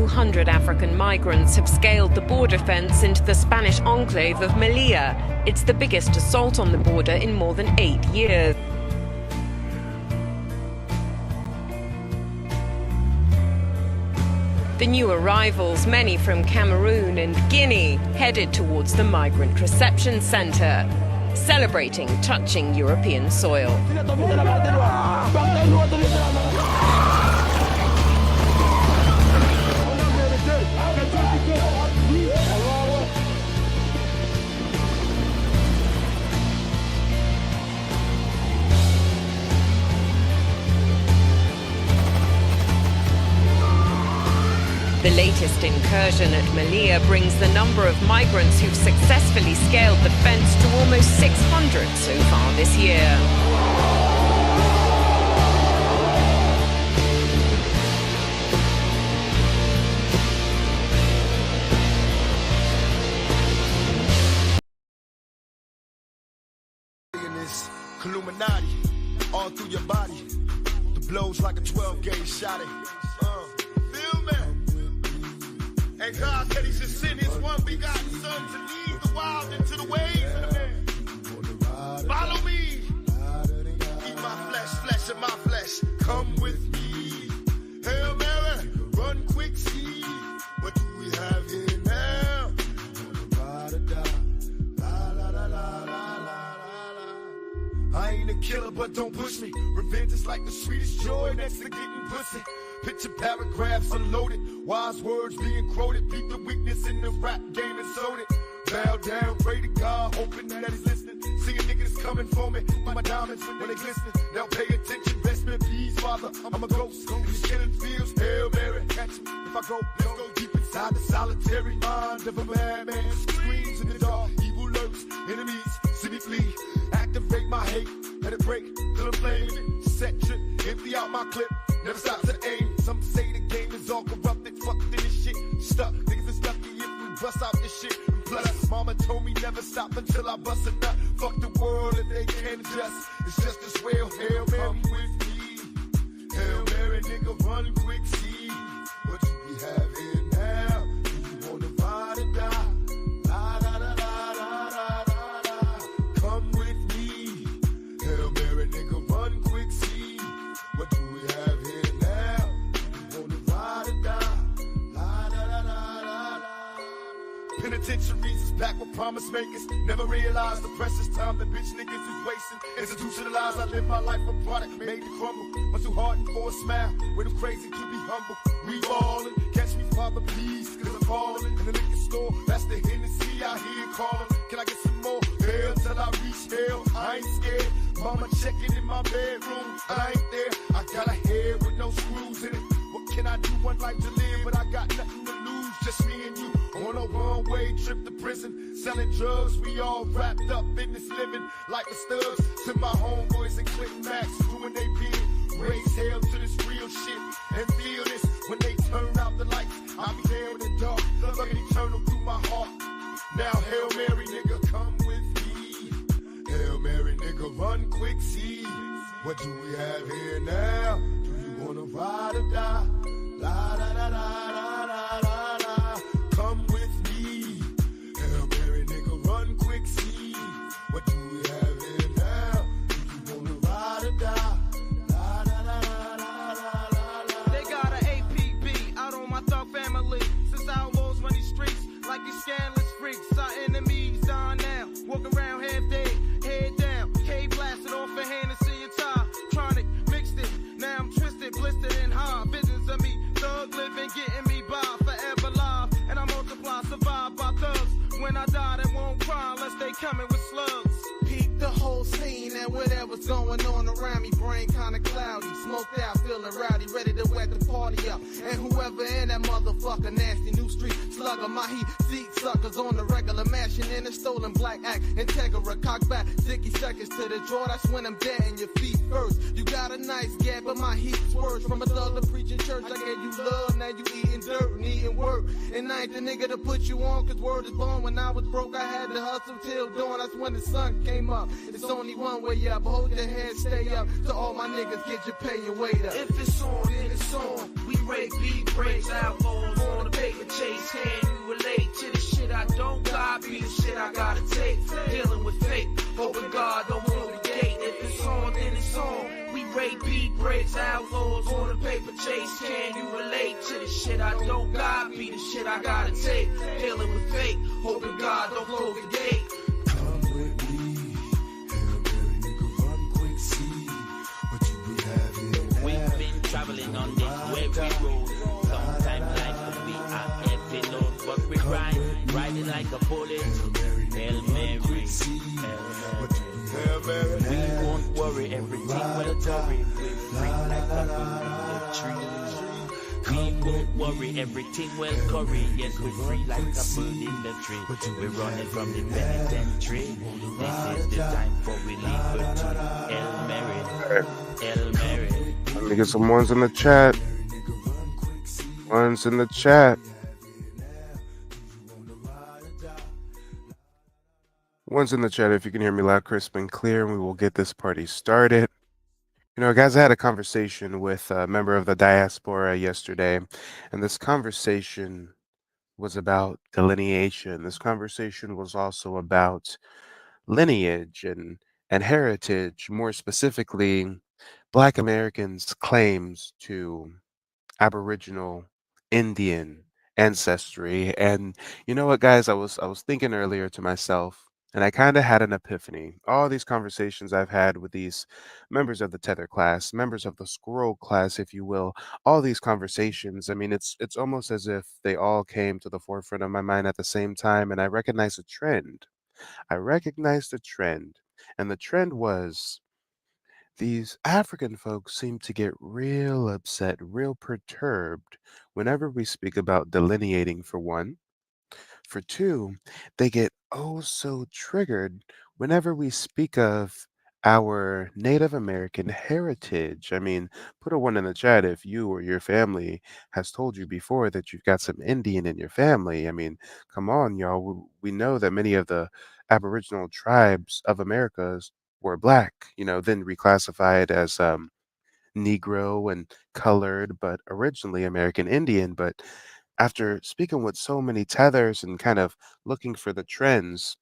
200 African migrants have scaled the border fence into the Spanish enclave of Melilla. It's the biggest assault on the border in more than 8 years. The new arrivals, many from Cameroon and Guinea, headed towards the migrant reception centre, celebrating touching European soil. The latest incursion at Melilla brings the number of migrants who've successfully scaled the fence to almost 600 so far this year. Illuminati, all through your body. The blows like a 12-gauge shot. Feel me? And God said he should send his one begotten son to lead the wild into the ways of the man. Follow me. Eat my flesh, flesh of my flesh. Come with me. Hail Mary, run quick, see. What do we have here now? I ain't a killer, but don't push me. Revenge is like the sweetest joy next to getting pussy. Picture paragraphs unloaded, wise words being quoted. Beat the weakness in the rap game and sold it. Bow down, pray to God, hoping that he's listening. See a niggas coming for me, my diamonds when they glisten. Now pay attention, best man, peace, father. I'm a ghost, these killing fields. Hail Mary, catch me if I go. Let's go deep inside the solitary mind of a madman. Screams in the dark, evil lurks, enemies see me flee. Activate my hate, let it break till I'm flaming. Set trip, empty out my clip, never stop to aim. Some say the game is all corrupted, fucked in this shit. Stuck, niggas is lucky if we bust out this shit. And plus, mama told me never stop until I bust a nut. Fuck the world if they can't adjust. It's just as well, Hail Mary with me. Hail Mary, nigga, run quick, see. What do we have here now? Do you wanna ride or die? La la la la la la la la. Come with me. Hail Mary, nigga, run quick, see. What do we have here now? Do you wanna ride or die? La la la la la la. Penitentiaries is back with promise makers. Never realized the precious time that bitch niggas is wasting. Institutionalized, I live my life a product made to crumble. Much too hardened for a smile, way too crazy to be humble. We ballin', catch me, Father, please, cause I'm falling. In the liquor store, that's the Hennessy I hear calling. Can I get some more? Hell till I reach hell, I ain't scared. Mama checking in my bedroom, I ain't there. I got a head with no screws in it. What can I do? One life to live, but I got nothing to lose. Just me and you on a one-way trip to prison. Selling drugs, we all wrapped up in this living like the studs. To my homeboys and Clinton Max, doing they bid. Raise hell to this real shit and feel this. When they turn out the lights, I'll be there in the dark. Looking eternal through my heart. Now, Hail Mary, nigga, come with me. Hail Mary, nigga, run quick, see. What do we have here now? Do you wanna ride or die? La la la la la la la la. Come with me. Hail Mary, nigga, run quick, see. What do we have here now? Do you wanna ride or die? La la la la la la la la. They got an APB out on my thug family. Since outlaws run these streets like these scandalous freaks. Our enemies dying now. Walk around half dead, head down. K blasted off a Hennessy and tie. Tronic mixed it. Now I'm twisted, blistered and high. Visions of me, thug living, getting me by. Forever live, and I multiply, survive by thugs. When I die, they won't cry unless they coming with slugs. Peep the whole scene and whatever's going on around me. Brain kinda cloudy, smoked out, feeling rowdy, ready to wet the party up. And whoever in that motherfucker, nasty new street slugger, my heat seat suckers on the regular, mashing in a stolen black act. Integra, cock back, 60 seconds to the draw. That's when I'm dead in your feet first. You got a nice gap, but my heat's worse. From a thug to preaching church, I gave you love, now you eating dirt and eating work. And I ain't the nigga to put you on, cause word is born. When I was broke, I had to hustle till dawn. That's when the sun came up. It's only one way up. Hold your head, stay up. To all my niggas, get your pay and weight up. If it's on, then it's on. We break beat breaks, outlaws on the chase. Can you relate to the shit I don't got? Be the shit I gotta take. Dealing with fate, hoping God don't close the gate. If it's on, then it's on. We raid beat breaks, outlaws on a paper chase. Can you relate to the shit I don't got? Be the shit I gotta take. Dealing with fate, hoping God don't close the gate. Come with me, Hail Mary, nigga, run quick, see what you be having. We've been traveling on this weary road. Sometimes life can be a heavy load, but we riding like a bullet. Hail Mary, Hail Mary, we won't worry, everything will worry. We're free like a bird in the tree. We won't worry, everything will curry. Yes, we're free like a bird in the tree. We're running from the penitentiary. This is the time for we liberty. Hail Mary, Hail Mary. Let me get some ones in the chat. Ones in the chat. Ones in the chat if you can hear me loud, crisp, and clear, and we will get this party started. You know, guys, I had a conversation with a member of the diaspora yesterday, and this conversation was about delineation. This conversation was also about lineage and heritage, more specifically, Black Americans' claims to Aboriginal Indian ancestry. And you know what, guys, I was thinking earlier to myself, and I kind of had an epiphany. All these conversations I've had with these members of the Tether class, members of the Scroll class, if you will, all these conversations, I mean, it's almost as if they all came to the forefront of my mind at the same time, and I recognized a trend. I recognized a trend, and the trend was these African folks seem to get real upset, real perturbed whenever we speak about delineating, for one. For two, they get oh so triggered whenever we speak of our Native American heritage. I mean, put a one in the chat if you or your family has told you before that you've got some Indian in your family. I mean, come on, y'all. We know that many of the Aboriginal tribes of Americas were black, then reclassified as Negro and colored, but originally American Indian. But after speaking with so many tethers and kind of looking for the trends,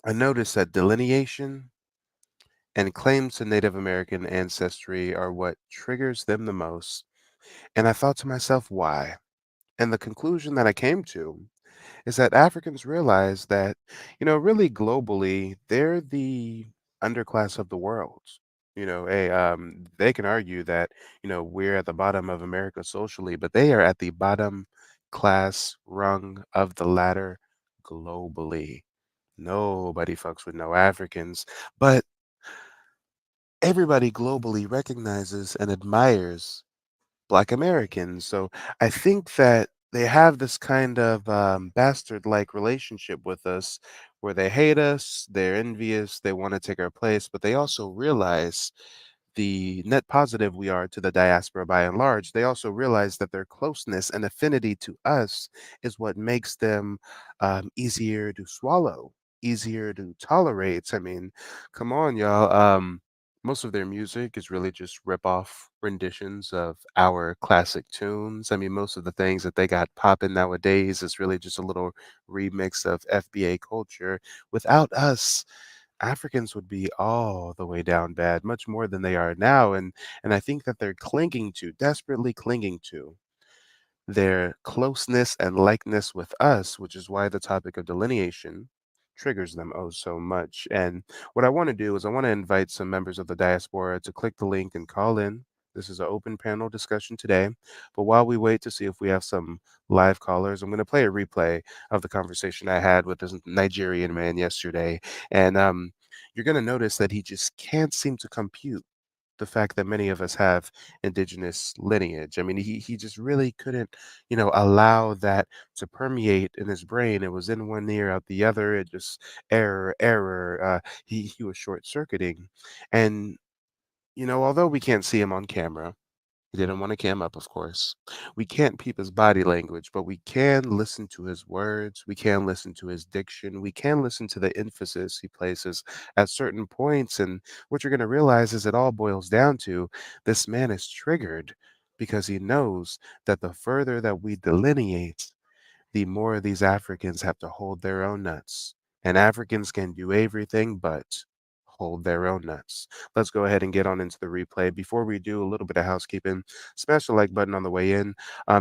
I noticed that delineation and claims to Native American ancestry are what triggers them the most. And I thought to myself, why? And the conclusion that I came to is that Africans realize that, really globally, they're the underclass of the world. They can argue that, we're at the bottom of America socially, but they are at the bottom class rung of the ladder globally. Nobody fucks with no Africans, but everybody globally recognizes and admires Black Americans. So I think that they have this kind of bastard like relationship with us where they hate us, they're envious, they want to take our place, but they also realize the net positive we are to the diaspora by and large. They also realize that their closeness and affinity to us is what makes them easier to swallow, easier to tolerate. I mean, come on, y'all. Most of their music is really just rip-off renditions of our classic tunes. I mean, most of the things that they got popping nowadays is really just a little remix of FBA culture. Without us, Africans would be all the way down bad, much more than they are now. And I think that they're clinging to, desperately clinging to their closeness and likeness with us, which is why the topic of delineation triggers them oh so much. And what I want to do is I want to invite some members of the diaspora to click the link and call in. This is an open panel discussion today. But while we wait to see if we have some live callers, I'm going to play a replay of the conversation I had with this Nigerian man yesterday. And you're going to notice that he just can't seem to compute the fact that many of us have indigenous lineage. I mean, he just really couldn't, allow that to permeate in his brain. It was in one ear, out the other. It just error. He was short circuiting, and although we can't see him on camera, he didn't want to cam up, of course. We can't peep his body language, but we can listen to his words. We can listen to his diction. We can listen to the emphasis he places at certain points. And what you're going to realize is it all boils down to this man is triggered because he knows that the further that we delineate, the more these Africans have to hold their own nuts. And Africans can do everything but hold their own nuts. Let's go ahead and get on into the replay. Before we do, a little bit of housekeeping. Smash the like button on the way in.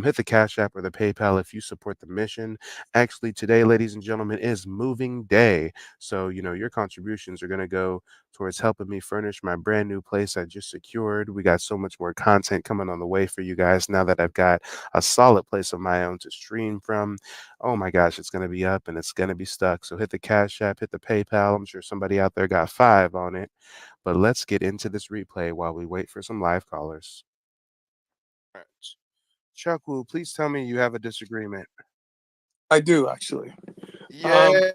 Hit the Cash App or the PayPal if you support the mission. Actually, today, ladies and gentlemen, is moving day. So, your contributions are going to go towards helping me furnish my brand new place I just secured. We got so much more content coming on the way for you guys now that I've got a solid place of my own to stream from. Oh my gosh, it's going to be up and it's going to be stuck. So hit the Cash App, hit the PayPal. I'm sure somebody out there got five on it. But let's get into this replay while we wait for some live callers. All right. Chuckwu, please tell me you have a disagreement. I do actually. Yeah,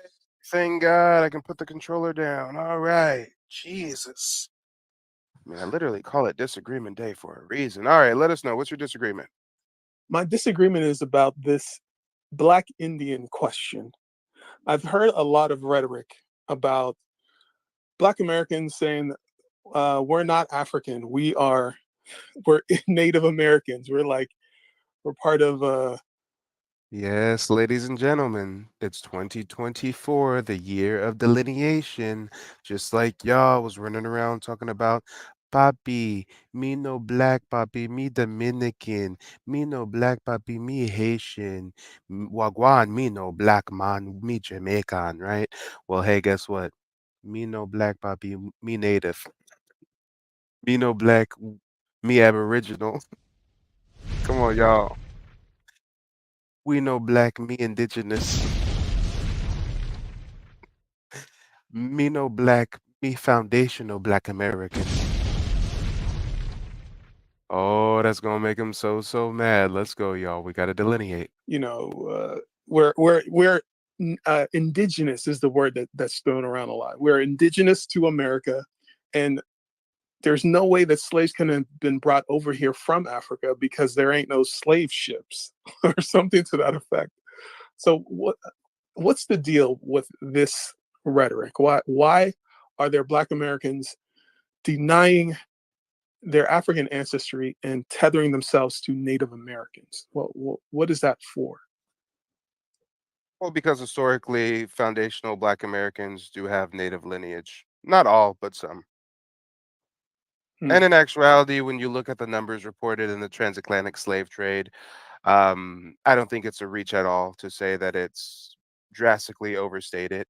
thank God I can put the controller down. All right. Jesus. I mean, I literally call it disagreement day for a reason. All right, let us know. What's your disagreement? My disagreement is about this Black Indian question. I've heard a lot of rhetoric about Black Americans saying we're not African. We're Native Americans. We're part of Yes, ladies and gentlemen, it's 2024, the year of delineation. Just like y'all was running around talking about, Papi, me no black, Papi, me Dominican, me no black, Papi, me Haitian, Wagwan, me no black man, me Jamaican, right? Well, hey, guess what? Me no black, Papi, me native. Me no black, me Aboriginal. Come on, y'all. We no black, me indigenous. Me no black, me foundational black American. Oh, that's gonna make him so so mad. Let's go, y'all. We gotta delineate. we're indigenous is the word that's thrown around a lot. We're indigenous to America, and there's no way that slaves can have been brought over here from Africa because there ain't no slave ships or something to that effect. So what's the deal with this rhetoric? Why are there Black Americans denying their African ancestry and tethering themselves to Native Americans? What is that for? Well, because historically, foundational black Americans do have native lineage. Not all, but some. Hmm. And in actuality, when you look at the numbers reported in the transatlantic slave trade, I don't think it's a reach at all to say that it's drastically overstated.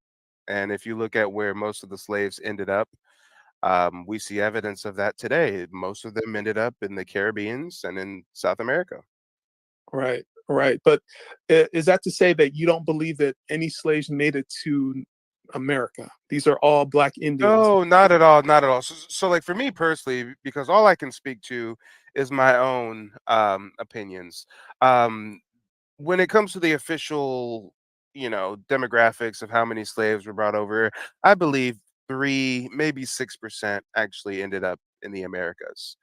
And if you look at where most of the slaves ended up, we see evidence of that today. Most of them ended up in the Caribbeans and in South America. Right, right. But is that to say that you don't believe that any slaves made it to America? These are all Black Indians. No, not at all, not at all. So, like for me personally, because all I can speak to is my own opinions. Um, when it comes to the official, demographics of how many slaves were brought over, I believe 3, maybe 6% actually ended up in the Americas.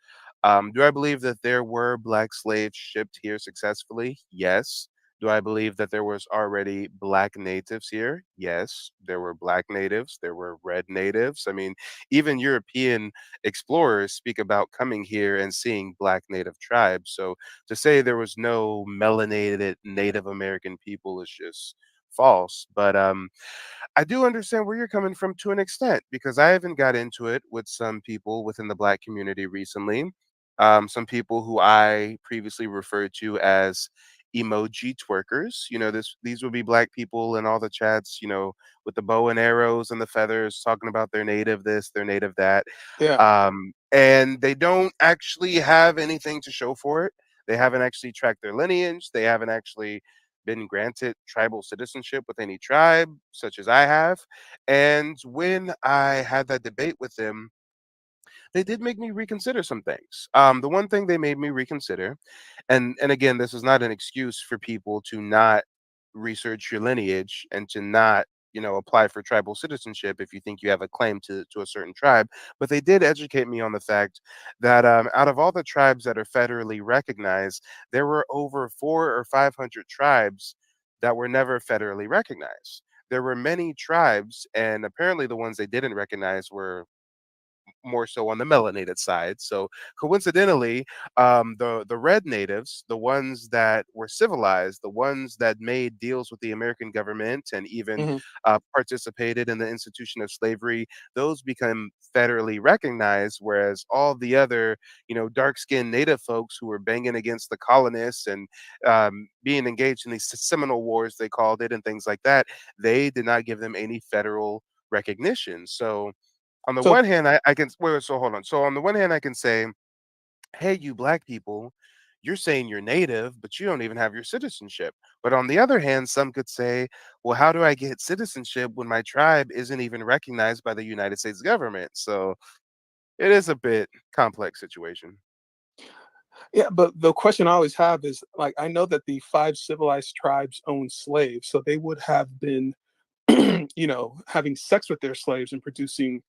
Do I believe that there were black slaves shipped here successfully? Yes. Do I believe that there was already black natives here? Yes, there were black natives, there were red natives. I mean, even European explorers speak about coming here and seeing black native tribes. So to say there was no melanated Native American people is just false. But I do understand where you're coming from to an extent because I haven't got into it with some people within the black community recently. Some people who I previously referred to as emoji twerkers. These would be black people in all the chats, with the bow and arrows and the feathers, talking about their native this, their native that. Yeah, And they don't actually have anything to show for it. They haven't actually tracked their lineage. They haven't actually been granted tribal citizenship with any tribe, such as I have. And when I had that debate with them, they did make me reconsider some things. The one thing they made me reconsider, and again, this is not an excuse for people to not research your lineage and to not, apply for tribal citizenship if you think you have a claim to a certain tribe. But they did educate me on the fact that out of all the tribes that are federally recognized, there were over 400 or 500 tribes that were never federally recognized. There were many tribes, and apparently the ones they didn't recognize were more so on the melanated side. So coincidentally, the red natives, the ones that were civilized, the ones that made deals with the American government and even Mhm. participated in the institution of slavery, those become federally recognized, whereas all the other, dark-skinned native folks who were banging against the colonists and being engaged in these Seminole Wars, they called it, and things like that, they did not give them any federal recognition. So on the So one hand, I can wait, so hold on. So on the one hand, I can say, hey, you black people, you're saying you're native, but you don't even have your citizenship. But on the other hand, some could say, well, how do I get citizenship when my tribe isn't even recognized by the United States government? So it is a bit complex situation. yeah, but the question I always have is like I know that the five civilized tribes owned slaves, so they would have been, having sex with their slaves and producing,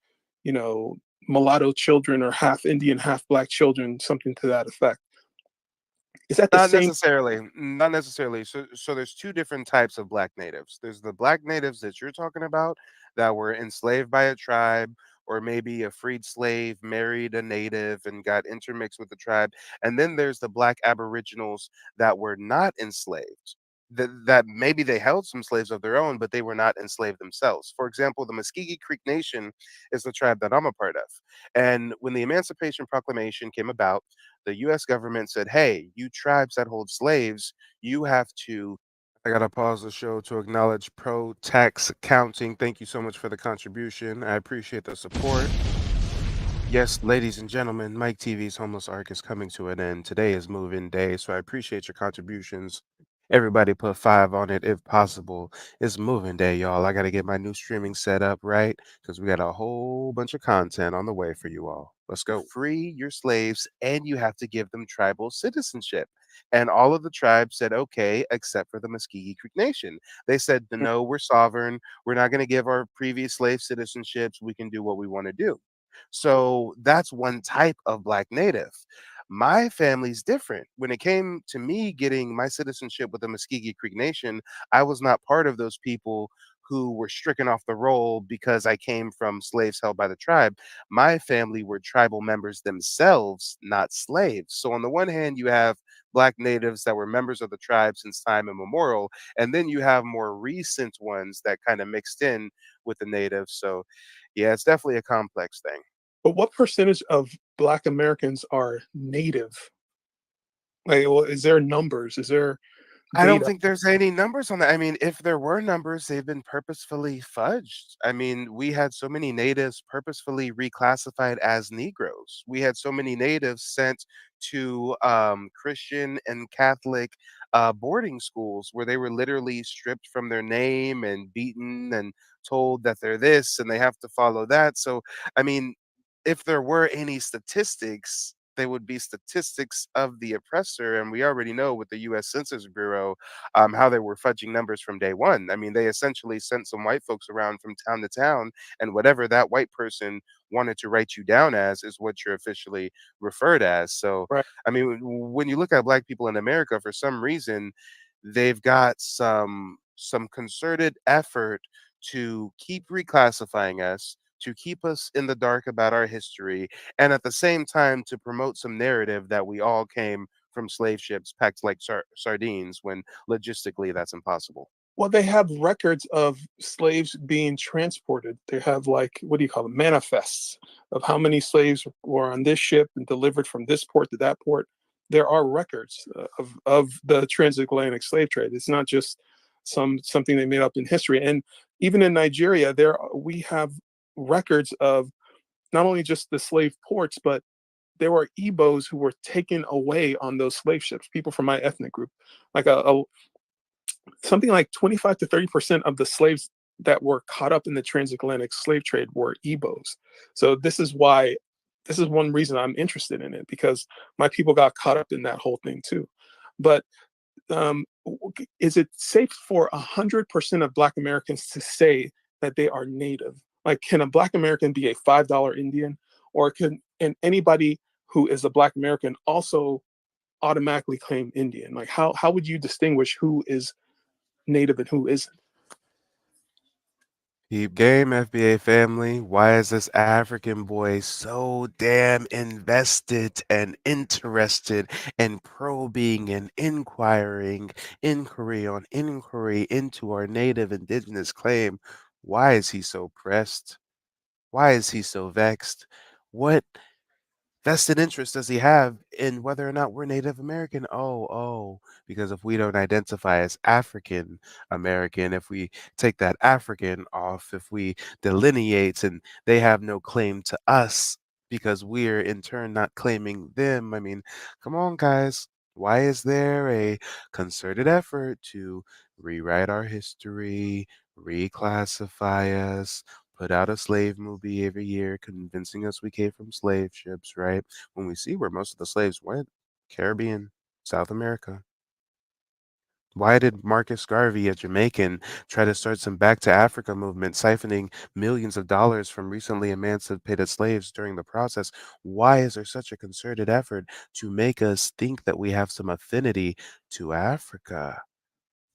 you know, mulatto children or half Indian, half black children, something to that effect. Is that the Not same? necessarily. Not necessarily. So there's two different types of black natives. There's the black natives that you're talking about that were enslaved by a tribe, or maybe a freed slave married a native and got intermixed with the tribe. And then there's the black aboriginals that were not enslaved. That maybe they held some slaves of their own, but they were not enslaved themselves. For example, the Muskogee Creek Nation is the tribe that I'm a part of. And when the Emancipation Proclamation came about, the US government said, hey, you tribes that hold slaves, you have to. I gotta pause the show to acknowledge Pro Tax Accounting. Thank you so much for the contribution. I appreciate the support. Yes, ladies and gentlemen, Mike TV's Homeless Arc is coming to an end. Today is move-in day, so I appreciate your contributions. Everybody put 5 on it if possible. It's moving day, y'all. I gotta get my new streaming set up right because we got a whole bunch of content on the way for you all. Let's go. Free your slaves, and you have to give them tribal citizenship. And all of the tribes said, okay, except for the Muskogee Creek Nation. They said, no, we're sovereign. We're not going to give our previous slave citizenships. We can do what we want to do. So that's one type of Black Native. My family's different. When it came to me getting my citizenship with the Muskogee Creek Nation, I was not part of those people who were stricken off the roll because I came from slaves held by the tribe. My family were tribal members themselves, not slaves. So, on the one hand, you have Black natives that were members of the tribe since time immemorial, and then you have more recent ones that kind of mixed in with the natives. So, yeah, it's definitely a complex thing. But what percentage of Black Americans are native? Like, well, is there numbers? Is there I don't data? think there's any numbers on that. I mean, if there were numbers, they've been purposefully fudged. I mean, we had so many natives purposefully reclassified as Negroes. We had so many natives sent to Christian and Catholic boarding schools where they were literally stripped from their name and beaten and told that they're this and they have to follow that. So, I mean, if there were any statistics, they would be statistics of the oppressor. And we already know with the US Census Bureau how they were fudging numbers from day one. I mean, they essentially sent some white folks around from town to town, and whatever that white person wanted to write you down as is what you're officially referred as. So, Right. I mean, when you look at Black people in America, for some reason, they've got some concerted effort to keep reclassifying us, to keep us in the dark about our history, and at the same time to promote some narrative that we all came from slave ships packed like sardines when logistically that's impossible. Well, they have records of slaves being transported. They have like what do you call them? Manifests of how many slaves were on this ship and delivered from this port to that port. There are records of the transatlantic slave trade. It's not just something they made up in history. And even in Nigeria, we have records of not only just the slave ports, but there were Igbos who were taken away on those slave ships. People from my ethnic group, like something like 25 to 30% of the slaves that were caught up in the transatlantic slave trade were Igbos. So this is one reason I'm interested in it because my people got caught up in that whole thing too. But is it safe for 100% of Black Americans to say that they are Native? Like, can a Black American be a $5 Indian, or can anybody who is a Black American also automatically claim Indian? Like, how would you distinguish who is Native and who isn't? Peep game, FBA family. Why is this African boy so damn invested and interested and probing and inquiring inquiry on inquiry into our native indigenous claim? Why is he so pressed? Why is he so vexed? What vested interest does he have in whether or not we're Native American? Because if we don't identify as African American, if we take that African off, if we delineate and they have no claim to us because we're in turn not claiming them. I mean, come on, guys. Why is there a concerted effort to rewrite our history, reclassify us, put out a slave movie every year convincing us we came from slave ships, right? When we see where most of the slaves went, Caribbean, South America. Why did Marcus Garvey, a Jamaican, try to start some Back to Africa movement, siphoning millions of dollars from recently emancipated slaves during the process? Why is there such a concerted effort to make us think that we have some affinity to Africa?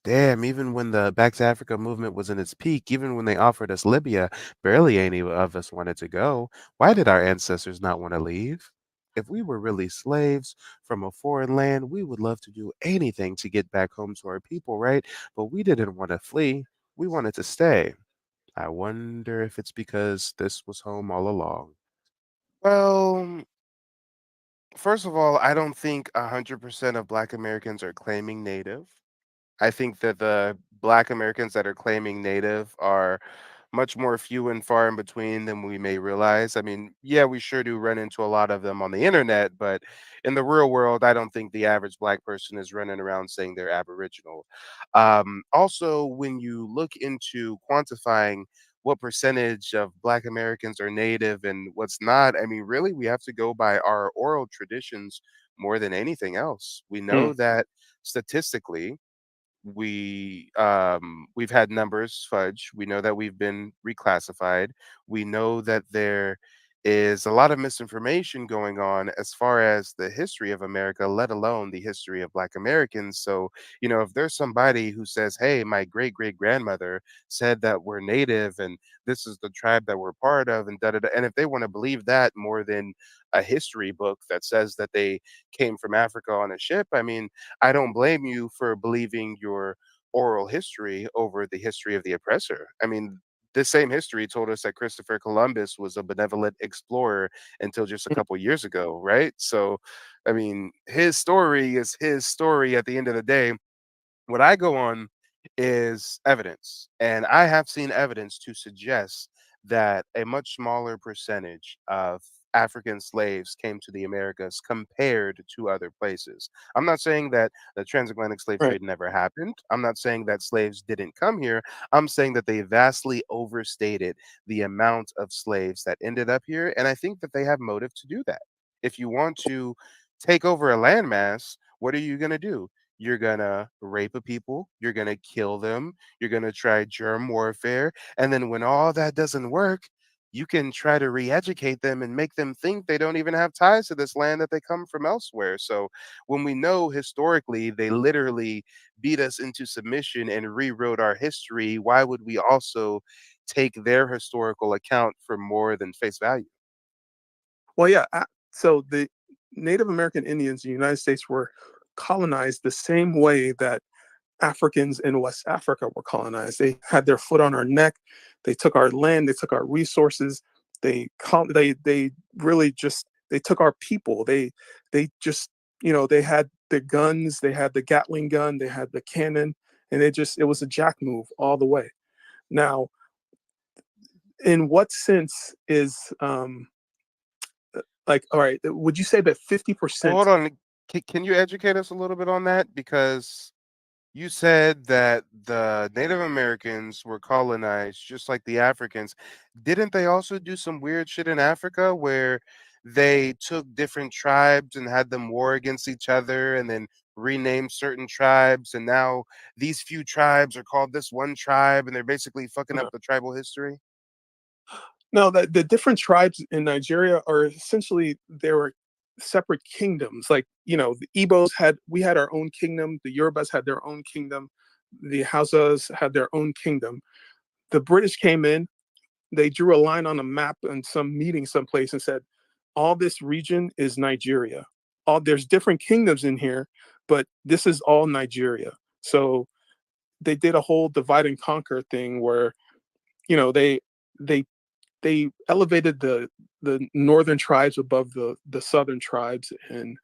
Damn, even when the Back to Africa movement was in its peak, even when they offered us Libya, barely any of us wanted to go. Why did our ancestors not want to leave? If we were really slaves from a foreign land, we would love to do anything to get back home to our people, right? But we didn't want to flee. We wanted to stay. I wonder if it's because this was home all along. Well, first of all, I don't think 100% of Black Americans are claiming Native. I think that the Black Americans that are claiming Native are much more few and far in between than we may realize. I mean, yeah, we sure do run into a lot of them on the internet, but in the real world, I don't think the average Black person is running around saying they're Aboriginal. Also, when you look into quantifying what percentage of Black Americans are Native and what's not, I mean, really, we have to go by our oral traditions more than anything else. We know Mm. that statistically, we've had numbers fudge. We know that we've been reclassified. We know that there is a lot of misinformation going on as far as the history of America, let alone the history of Black Americans. So, if there's somebody who says, "Hey, my great great grandmother said that we're native and this is the tribe that we're part of," and da da da, and if they want to believe that more than a history book that says that they came from Africa on a ship, I mean, I don't blame you for believing your oral history over the history of the oppressor. I mean, this same history told us that Christopher Columbus was a benevolent explorer until just a Mm. couple years ago, right? So, I mean, his story is his story at the end of the day. What I go on is evidence, and I have seen evidence to suggest that a much smaller percentage of African slaves came to the Americas compared to other places. I'm not saying that the transatlantic slave Right. trade never happened. I'm not saying that slaves didn't come here. I'm saying that they vastly overstated the amount of slaves that ended up here, and I think that they have motive to do that. If you want to take over a landmass, what are you going to do? You're gonna rape a people, you're gonna kill them, you're gonna try germ warfare, and then when all that doesn't work, you can try to re-educate them and make them think they don't even have ties to this land that they come from elsewhere. So when we know historically they literally beat us into submission and rewrote our history, why would we also take their historical account for more than face value? Well, yeah. So the Native American Indians in the United States were colonized the same way that Africans in West Africa were colonized. They had their foot on our neck. They took our land. They took our resources. They really just they took our people. They just they had the guns. They had the Gatling gun. They had the cannon, and it was a jack move all the way. Now, in what sense is like, all right, would you say that Well, 50%? hold on. Can you educate us a little bit on that? Because you said that the Native Americans were colonized just like the Africans. Didn't they also do some weird shit in Africa where they took different tribes and had them war against each other and then renamed certain tribes? And now these few tribes are called this one tribe and they're basically fucking up the tribal history? No, the different tribes in Nigeria are essentially they were separate kingdoms. Like, the Igbos we had our own kingdom, the Yorubas had their own kingdom, the Hausas had their own kingdom. the British came in, they drew a line on a map in some meeting someplace and said, all this region is Nigeria. All there's different kingdoms in here, but this is all Nigeria. So they did a whole divide and conquer thing where, you know, they they elevated the northern tribes above the southern tribes, and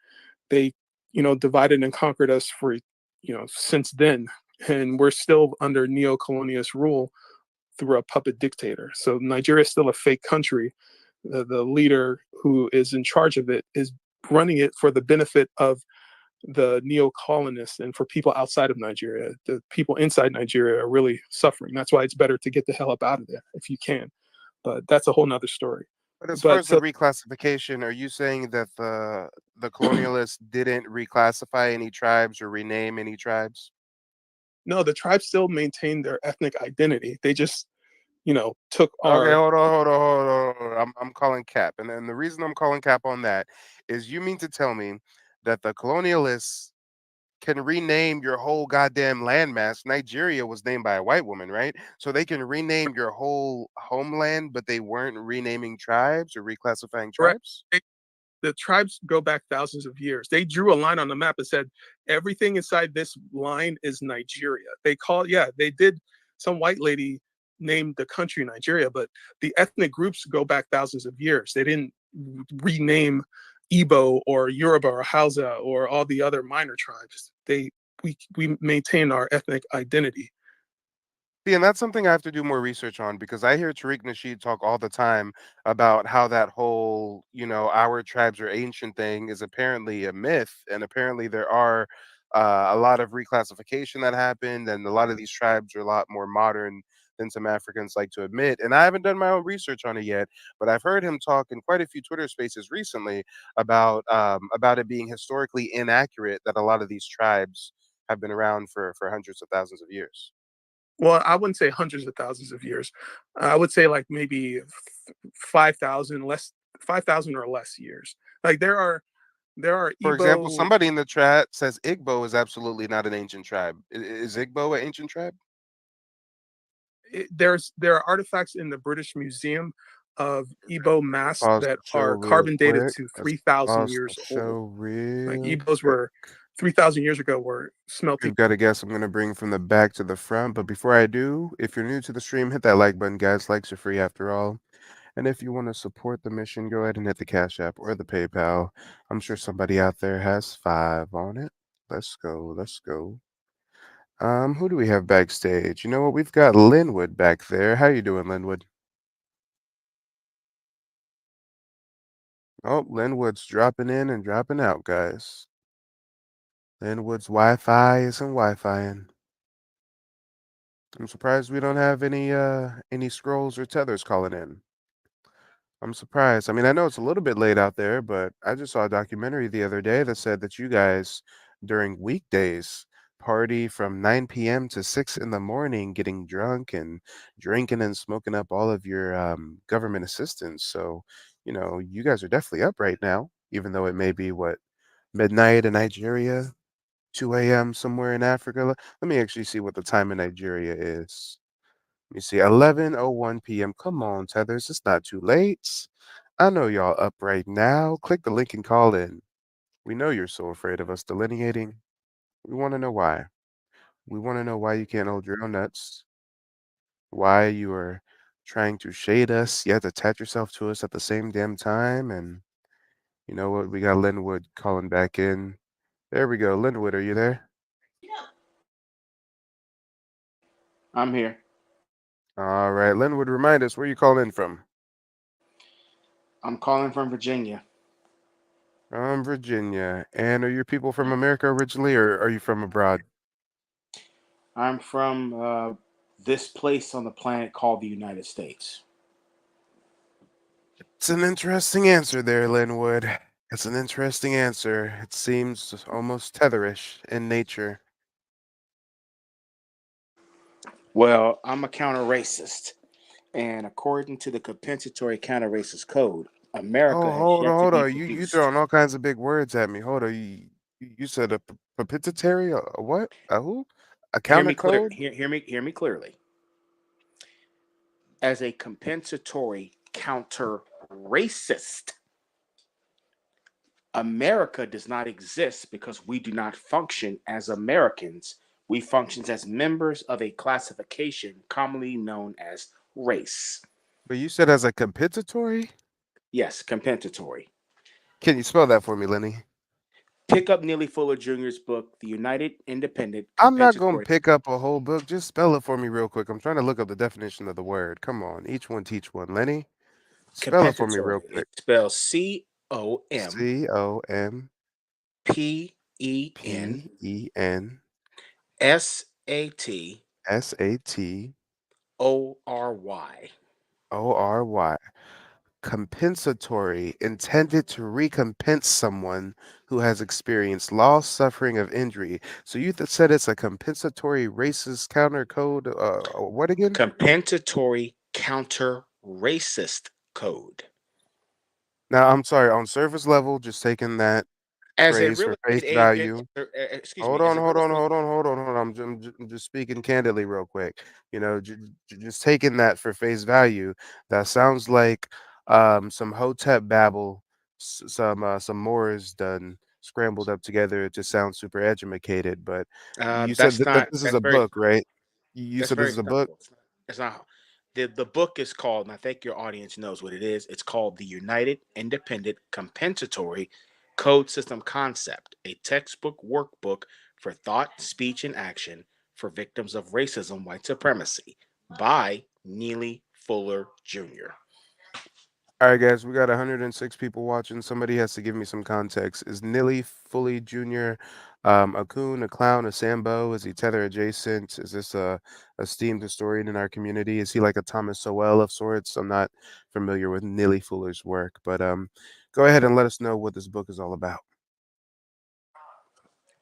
they, you know, divided and conquered us for, you know, since then, and we're still under neo-colonialist rule through a puppet dictator. So Nigeria is still a fake country. The leader who is in charge of it is running it for the benefit of the neo-colonists and for people outside of Nigeria. The people inside Nigeria are really suffering. That's why it's better to get the hell up out of there if you can. But that's a whole nother story. But as far But as the so reclassification, are you saying that the colonialists didn't reclassify any tribes or rename any tribes? no, the tribes still maintain their ethnic identity. They just, you know, took Okay, our hold on. I'm calling cap, and then the reason I'm calling cap on that is you mean to tell me that the colonialists can rename your whole goddamn landmass. Nigeria was named by a white woman, right? So they can rename your whole homeland, but they weren't renaming tribes or reclassifying correct. tribes? The tribes go back thousands of years. They drew a line on the map and said everything inside this line is Nigeria. They call, yeah, they did. Some white lady named the country Nigeria, but the ethnic groups go back thousands of years. They didn't rename Igbo or Yoruba or Hausa or all the other minor tribes. We maintain our ethnic identity. See, and that's something I have to do more research on because I hear Tariq Nasheed talk all the time about how that whole, our tribes are ancient thing is apparently a myth. And apparently there are a lot of reclassification that happened, and a lot of these tribes are a lot more modern than some Africans like to admit. And I haven't done my own research on it yet, but I've heard him talk in quite a few Twitter spaces recently about it being historically inaccurate that a lot of these tribes have been around for hundreds of thousands of years. Well, I wouldn't say hundreds of thousands of years. I would say like maybe 5,000 less, 5,000 or less years. Like there are For example, Igbo. somebody in the chat says Igbo is absolutely not an ancient tribe. Is Igbo an ancient tribe? There are artifacts in the British Museum of Igbo masks Pause that the show are real carbon dated quick. to Let's 3,000 pause the years old. show Like real Igbos quick. were 3,000 years ago were smelting. You've got a guess I'm going to bring from the back to the front. But before I do, if you're new to the stream, hit that like button, guys. Likes are free after all. And if you want to support the mission, go ahead and hit the Cash App or the PayPal. I'm sure somebody out there has 5 on it. Let's go. Let's go. Who do we have backstage? You know what? We've got Linwood back there. How you doing, Linwood? Oh, Linwood's dropping in and dropping out, guys. Linwood's Wi-Fi isn't Wi-Fiing. I'm surprised we don't have any scrolls or tethers calling in. I'm surprised. I mean, I know it's a little bit late out there, but I just saw a documentary the other day that said that you guys during weekdays party from 9 p.m. to 6 in the morning, getting drunk and drinking and smoking up all of your government assistance. So, you guys are definitely up right now, even though it may be what midnight in Nigeria, 2 a.m. somewhere in Africa. Let me actually see what the time in Nigeria is. Let me see, 11:01 p.m. Come on, Tethers, it's not too late. I know y'all up right now. Click the link and call in. We know you're so afraid of us delineating. We want to know why. We want to know why you can't hold your own nuts. Why you are trying to shade us, yet attach yourself to us at the same damn time. And you know what? We got Linwood calling back in. There we go. Linwood, are you there? I'm here. All right, Linwood, remind us where you calling in from. I'm calling from Virginia. From Virginia. And are your people from America originally, or are you from abroad? I'm from this place on the planet called the United States. It's an interesting answer there, Linwood. It's an interesting answer. It seems almost tetherish in nature. Well, I'm a counter-racist, and according to the compensatory counter-racist code, America Oh, has yet to hold be on. You produced. throwing all kinds of big words at me. Hold on. You said a propitiatory? A what? A who? A Hear counter me clear. code? Hear me clearly. as a compensatory counter racist. America does not exist because we do not function as Americans. We function as members of a classification commonly known as race. But you said as a compensatory? Yes, compensatory. Can you spell that for me, Lenny? Pick up Neely Fuller Jr.'s book, The United Independent I'm not gonna Compensatory. pick up a whole book. Just spell it for me real quick. I'm trying to look up the definition of the word. Come on, each one teach one. Lenny, spell it for me real Compensatory. quick. It spells COM COMPEN PEN SAT SAT ORY. ORY. Compensatory, intended to recompense someone who has experienced loss, suffering, of injury. So you said it's a compensatory racist counter code. What again? Compensatory counter racist code. Now, I'm sorry, on surface level, just taking that As a phrase real for face estate agent, value. excuse Hold me, as on, a hold real on, estate, hold on, hold on, hold on. I'm just speaking candidly, real quick. You know, just taking that for face value, that sounds like some Hotep babble, some Moors done scrambled up together. It just sounds super educated. But you said that's that not, this is that's a very, book, right? You that's said this very is a book. simple. It's not. The book is called, and I think your audience knows what it is. It's called The United Independent Compensatory Code System Concept, a textbook workbook for thought, speech, and action for victims of racism, white supremacy by Neely Fuller Jr. All right, guys, we got 106 people watching. Somebody has to give me some context. Is Nilly Fully Jr. A coon, a clown, a Sambo? Is he tether adjacent? Is this a esteemed historian in our community? Is he like a Thomas Sowell of sorts? I'm not familiar with Nilly Fuller's work, but go ahead and let us know what this book is all about.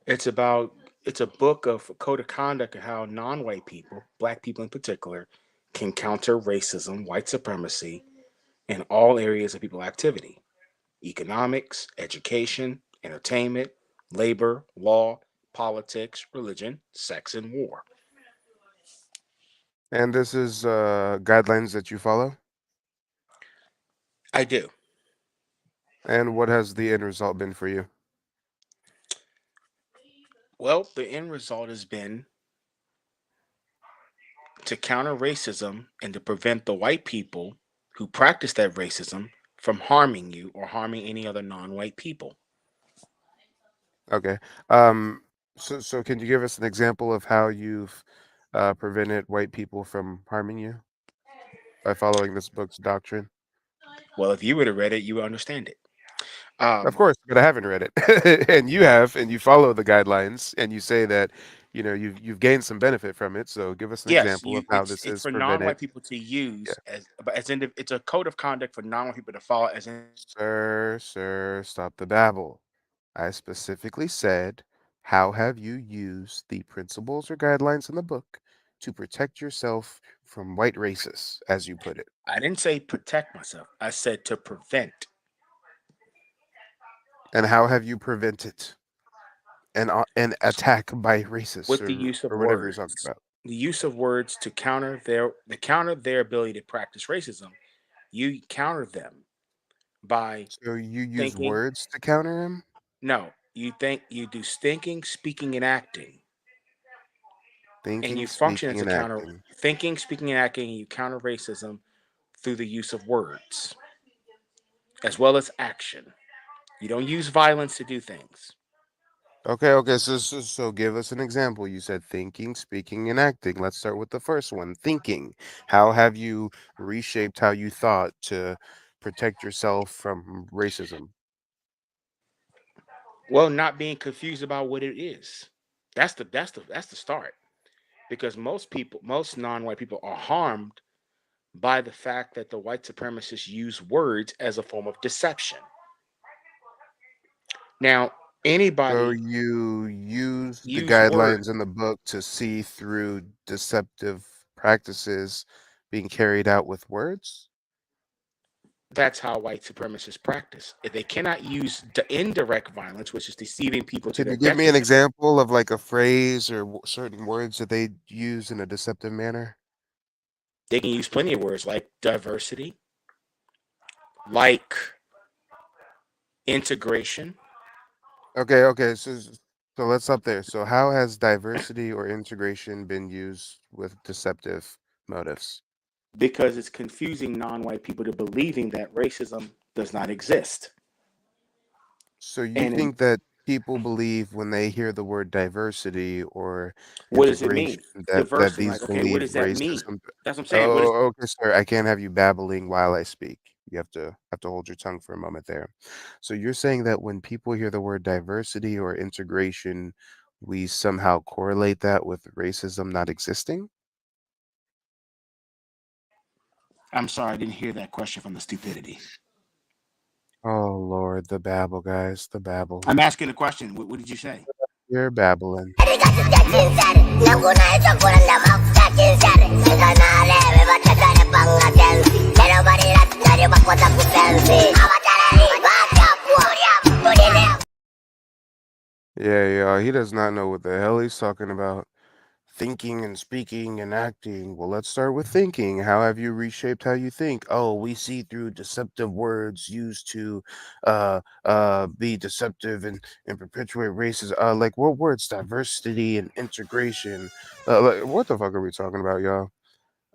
It's about it's a book of code of conduct of how non-white people, black people in particular, can counter racism, white supremacy in all areas of people activity: economics, education, entertainment, labor, law, politics, religion, sex, and war. And this is guidelines that you follow. I do. And what has the end result been for you? Well, the end result has been to counter racism and to prevent the white people who practice that racism from harming you or harming any other non-white people. Okay. So can you give us an example of how you've prevented white people from harming you by following this book's doctrine? Well, if you would have read it, you would understand it. Of Um, course, but I haven't read it, and you have, and you follow the guidelines, and you say that you've gained some benefit from it. So give us an yes, example you of how this it's is for prevented. non-white people to use Yeah, it's a code of conduct for non-white people to follow as in sir, stop the babble. I specifically said, how have you used the principles or guidelines in the book to protect yourself from white racists, as you put it? I didn't say protect myself. I said to prevent And how have you prevented an attack by racists with the use of or whatever you're talking words. about? The use of words to counter their ability to practice racism. You counter them by So you use thinking. words to counter him? No, you do thinking, speaking, and acting, and Thinking, you function speaking, as a and counter acting. thinking, speaking, and acting. And you counter racism through the use of words as well as action. You don't use violence to do things. Okay. So give us an example. You said thinking, speaking, and acting. Let's start with the first one. Thinking. How have you reshaped how you thought to protect yourself from racism? Well, not being confused about what it is. That's the start. Because most non-white people are harmed by the fact that the white supremacists use words as a form of deception. Now, So anybody you use the use words. guidelines in the book to see through deceptive practices being carried out with words? That's how white supremacists practice. If they cannot use the indirect violence, which is deceiving people to Can their you give me an detriment, example of like a phrase or certain words that they use in a deceptive manner? They can use plenty of words like diversity, like integration. Okay. So let's stop there. So how has diversity or integration been used with deceptive motives? Because it's confusing non-white people to believing that racism does not exist. So you And think that people believe when they hear the word diversity or what does it integration mean? that Diversity, these like, okay, what believe does that mean? racism? That's what I'm saying. What is Oh, okay, sir. I can't have you babbling while I speak. You have to hold your tongue for a moment there. So you're saying that when people hear the word diversity or integration, we somehow correlate that with racism not existing? I'm sorry, I didn't hear that question from the stupidity. Oh Lord, the babble, guys, the babble. I'm asking a question. What did you say? You're babbling. Yeah, he does not know what the hell he's talking about. Thinking and speaking and acting. Well, let's start with thinking. How have you reshaped how you think? Oh, we see through deceptive words used to be deceptive and perpetuate racism. Like what words? Diversity and integration. Like, what the fuck are we talking about, y'all?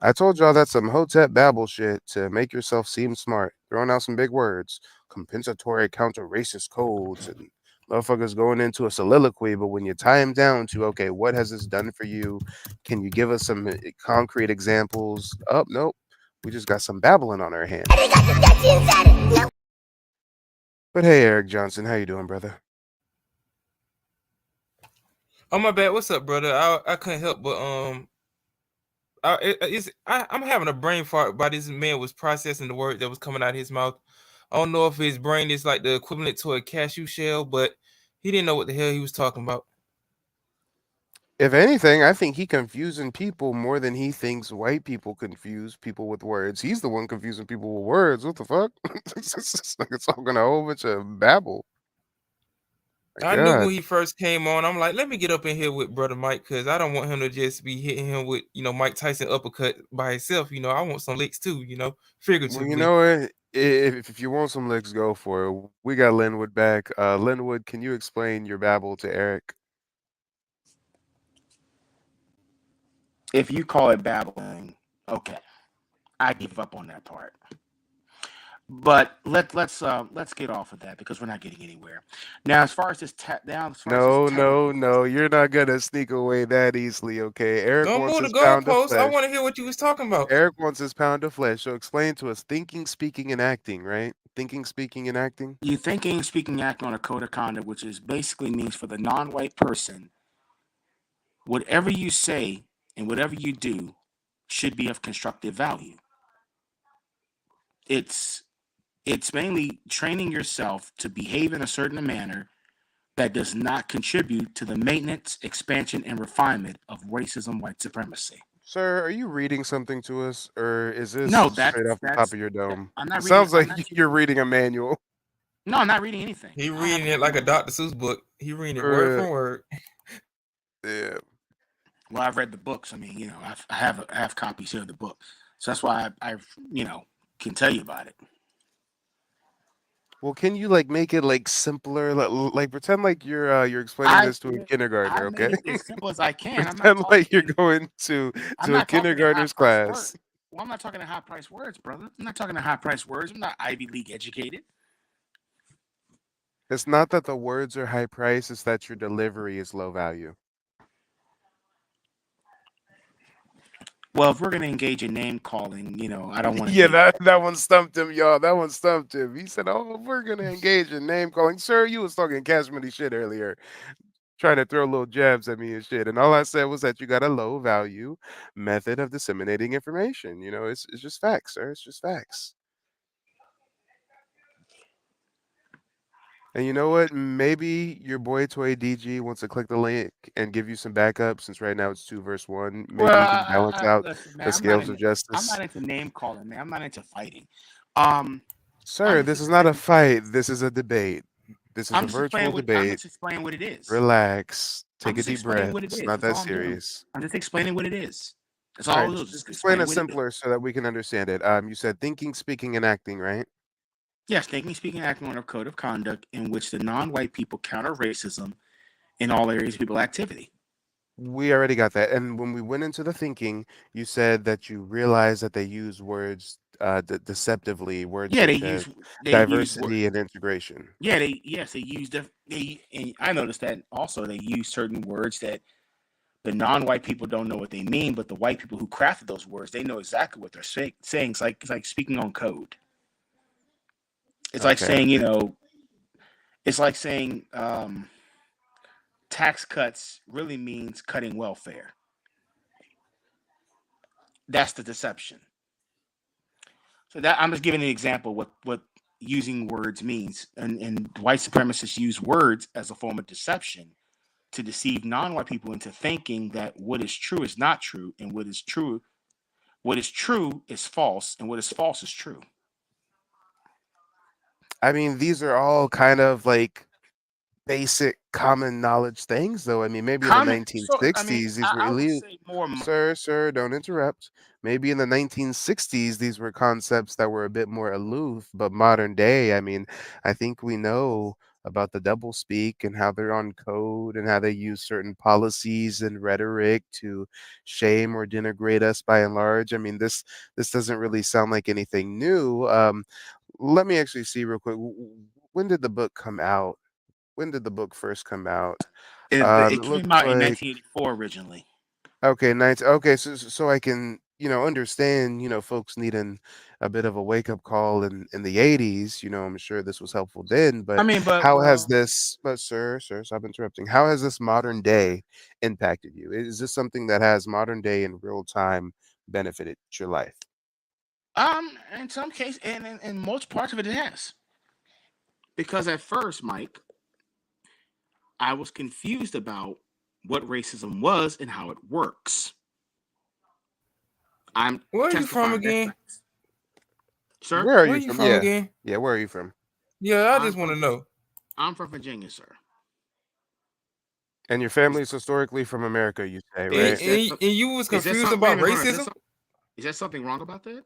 I told y'all that's some Hotep Babel shit to make yourself seem smart. Throwing out some big words, compensatory counter racist codes, and motherfuckers going into a soliloquy. But when you tie them down to, okay, what has this done for you? Can you give us some concrete examples? Oh, nope. We just got some babbling on our hands. But hey, Eric Johnson, how you doing, brother? Oh my bad. What's up, brother? I couldn't help but I'm having a brain fart by this man was processing the word that was coming out of his mouth. I don't know if his brain is like the equivalent to a cashew shell, but he didn't know what the hell he was talking about. If anything, I think he confusing people more than he thinks white people confuse people with words. He's the one confusing people with words. What the fuck? It's like it's talking a whole bunch of babble. My I knew God. when he first came on, I'm like, let me get up in here with brother Mike because I don't want him to just be hitting him with, Mike Tyson uppercut by himself. I want some licks too, Well, you figuratively. know what? If you want some licks, go for it. We got Linwood back. Linwood, can you explain your babble to Eric? If you call it babbling, okay, I give up on that part. But let's get off of that because we're not getting anywhere. Now, as far as this No. You're not gonna sneak away that easily, okay? Eric Don't wants move the his pound of goalposts. I flesh. want to hear what you was talking about. Eric wants his pound of flesh. So explain to us thinking, speaking, and acting, right? Thinking, speaking, and acting. you thinking, speaking, acting on a code of conduct, which is basically means for the non-white person, whatever you say and whatever you do should be of constructive value. It's mainly training yourself to behave in a certain manner that does not contribute to the maintenance, expansion, and refinement of racism, white supremacy. Sir, are you reading something to us, or is this No, straight off the top of your dome? I'm It not reading. sounds like you're reading a manual. No, I'm not reading anything. He reading it like a Dr. Seuss book. He reading it word for word. Yeah. Well, I've read the books. I mean, I have copies here of the book, so that's why I can tell you about it. Well, can you like make it like simpler? Like pretend like you're explaining this to a kindergartner, okay? Made it as simple as I can. I'm not Pretend like talking, you're going to I'm a not talking in kindergartner's high-priced class. words. Well, I'm not talking in high-priced words, brother. I'm not talking in high-priced words. I'm not Ivy League educated. It's not that the words are high price, it's that your delivery is low value. Well, if we're gonna engage in name calling, I don't want to. Yeah, that one stumped him, y'all. That one stumped him. He said, "Oh, we're gonna engage in name calling, sir. You was talking cash money shit earlier, trying to throw little jabs at me and shit." And all I said was that you got a low value method of disseminating information. It's just facts, sir. It's just facts. And you know what? Maybe your boy Toy DG wants to click the link and give you some backup since right now it's 2 versus 1. Maybe you can balance out listen, man, the scales of I'm justice. not into name calling, man. I'm not into fighting. Sir, this is not a fight. This is a debate. This is a virtual I'm debate. just explaining what it is. Relax. Take a deep breath. What it It's is. not That's that all I'm doing. serious. I'm just explaining what it is. That's All all right, it was. just Just explain explain it what it is. simpler so that we can understand it. You said thinking, speaking, and acting, right? Yes, thinking, speaking, acting on a code of conduct in which the non-white people counter racism in all areas of people activity. We already got that. And when we went into the thinking, you said that you realized that they use words deceptively, words Yeah, such as they use word. diversity and integration. Yeah, they use they and I noticed that also they use certain words that the non-white people don't know what they mean, but the white people who crafted those words, they know exactly what they're saying. It's like speaking on code. It's like Okay. saying, it's like saying tax cuts really means cutting welfare. That's the deception. So that I'm just giving an example what using words means, and white supremacists use words as a form of deception to deceive non-white people into thinking that what is true is not true, and what is true is false, and what is false is true. I mean, these are all kind of like basic common knowledge things, though. I mean, maybe in the Comment. So I mean, 1960s, these were I would elite. say more. Sir, don't interrupt. Maybe in the 1960s, these were concepts that were a bit more aloof, but modern day, I mean, I think we know about the double speak and how they're on code and how they use certain policies and rhetoric to shame or denigrate us by and large. I mean, this doesn't really sound like anything new. Let me actually see real quick. When did the book come out? When did the book first come out? It It came looks out in like 1984 originally. okay, nice. Okay, so I can, understand, folks needing a bit of a wake-up call in the 80s. I'm sure this was helpful then, I but mean, but how has well, this, but sir, stop interrupting. How has this modern day impacted you? Is this something that has modern day in real time benefited your life? in some cases, and in most parts of it, it has. Because at first, Mike, I was confused about what racism was and how it works. I'm Where are you from testifying. That's again? facts. Sir, Where are Where are you you from? from Yeah, again? yeah. Where are you from? Yeah, I I'm just want to from know. I'm from Virginia, sir. And your family's historically from America, you say, And, right? Is that and, and you was is that confused something? Wait a about minute, hold on. racism? Is that something wrong about that?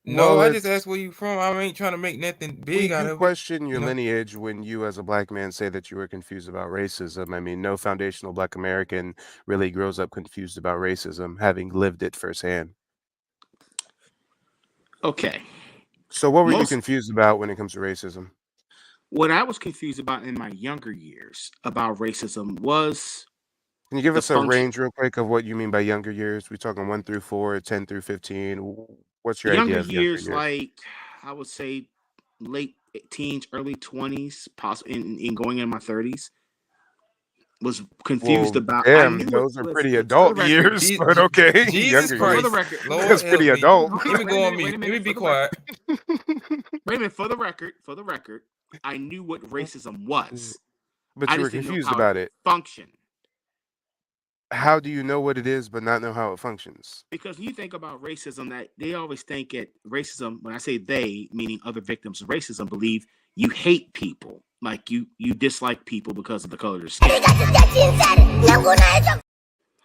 No, Well, I just it's asked where you from. I ain't trying to make nothing we big out do of it. question You your know. lineage when you, as a black man, say that you were confused about racism. I mean, no foundational black American really grows up confused about racism, having lived it firsthand. Okay. So, what were you Most confused about when it comes to racism? what I was confused about in my younger years about racism was Can you give the us a function. range real quick of what you mean by younger years? We talking 1 through 4, 10 through 15? What's your Younger idea of younger years, years? like I would say late teens, early 20s, possibly in going in my 30s, was confused Well, about. I damn, knew it. those are pretty Listen, for the adult record, years, but okay, Jesus younger for years. the Christ, record, Lord That's help pretty me. adult. hold Let on, me wait a go on minute, wait a mute. Let me minute. be For the record, quiet. wait a minute. For the record, I knew what racism was. But I you were just didn't know confused how it about it. functioned. How do you know what it is but not know how it functions? Because when you think about racism, that they always think it racism. When I say they, meaning other victims of racism, believe you hate people, like you dislike people because of the color of their skin.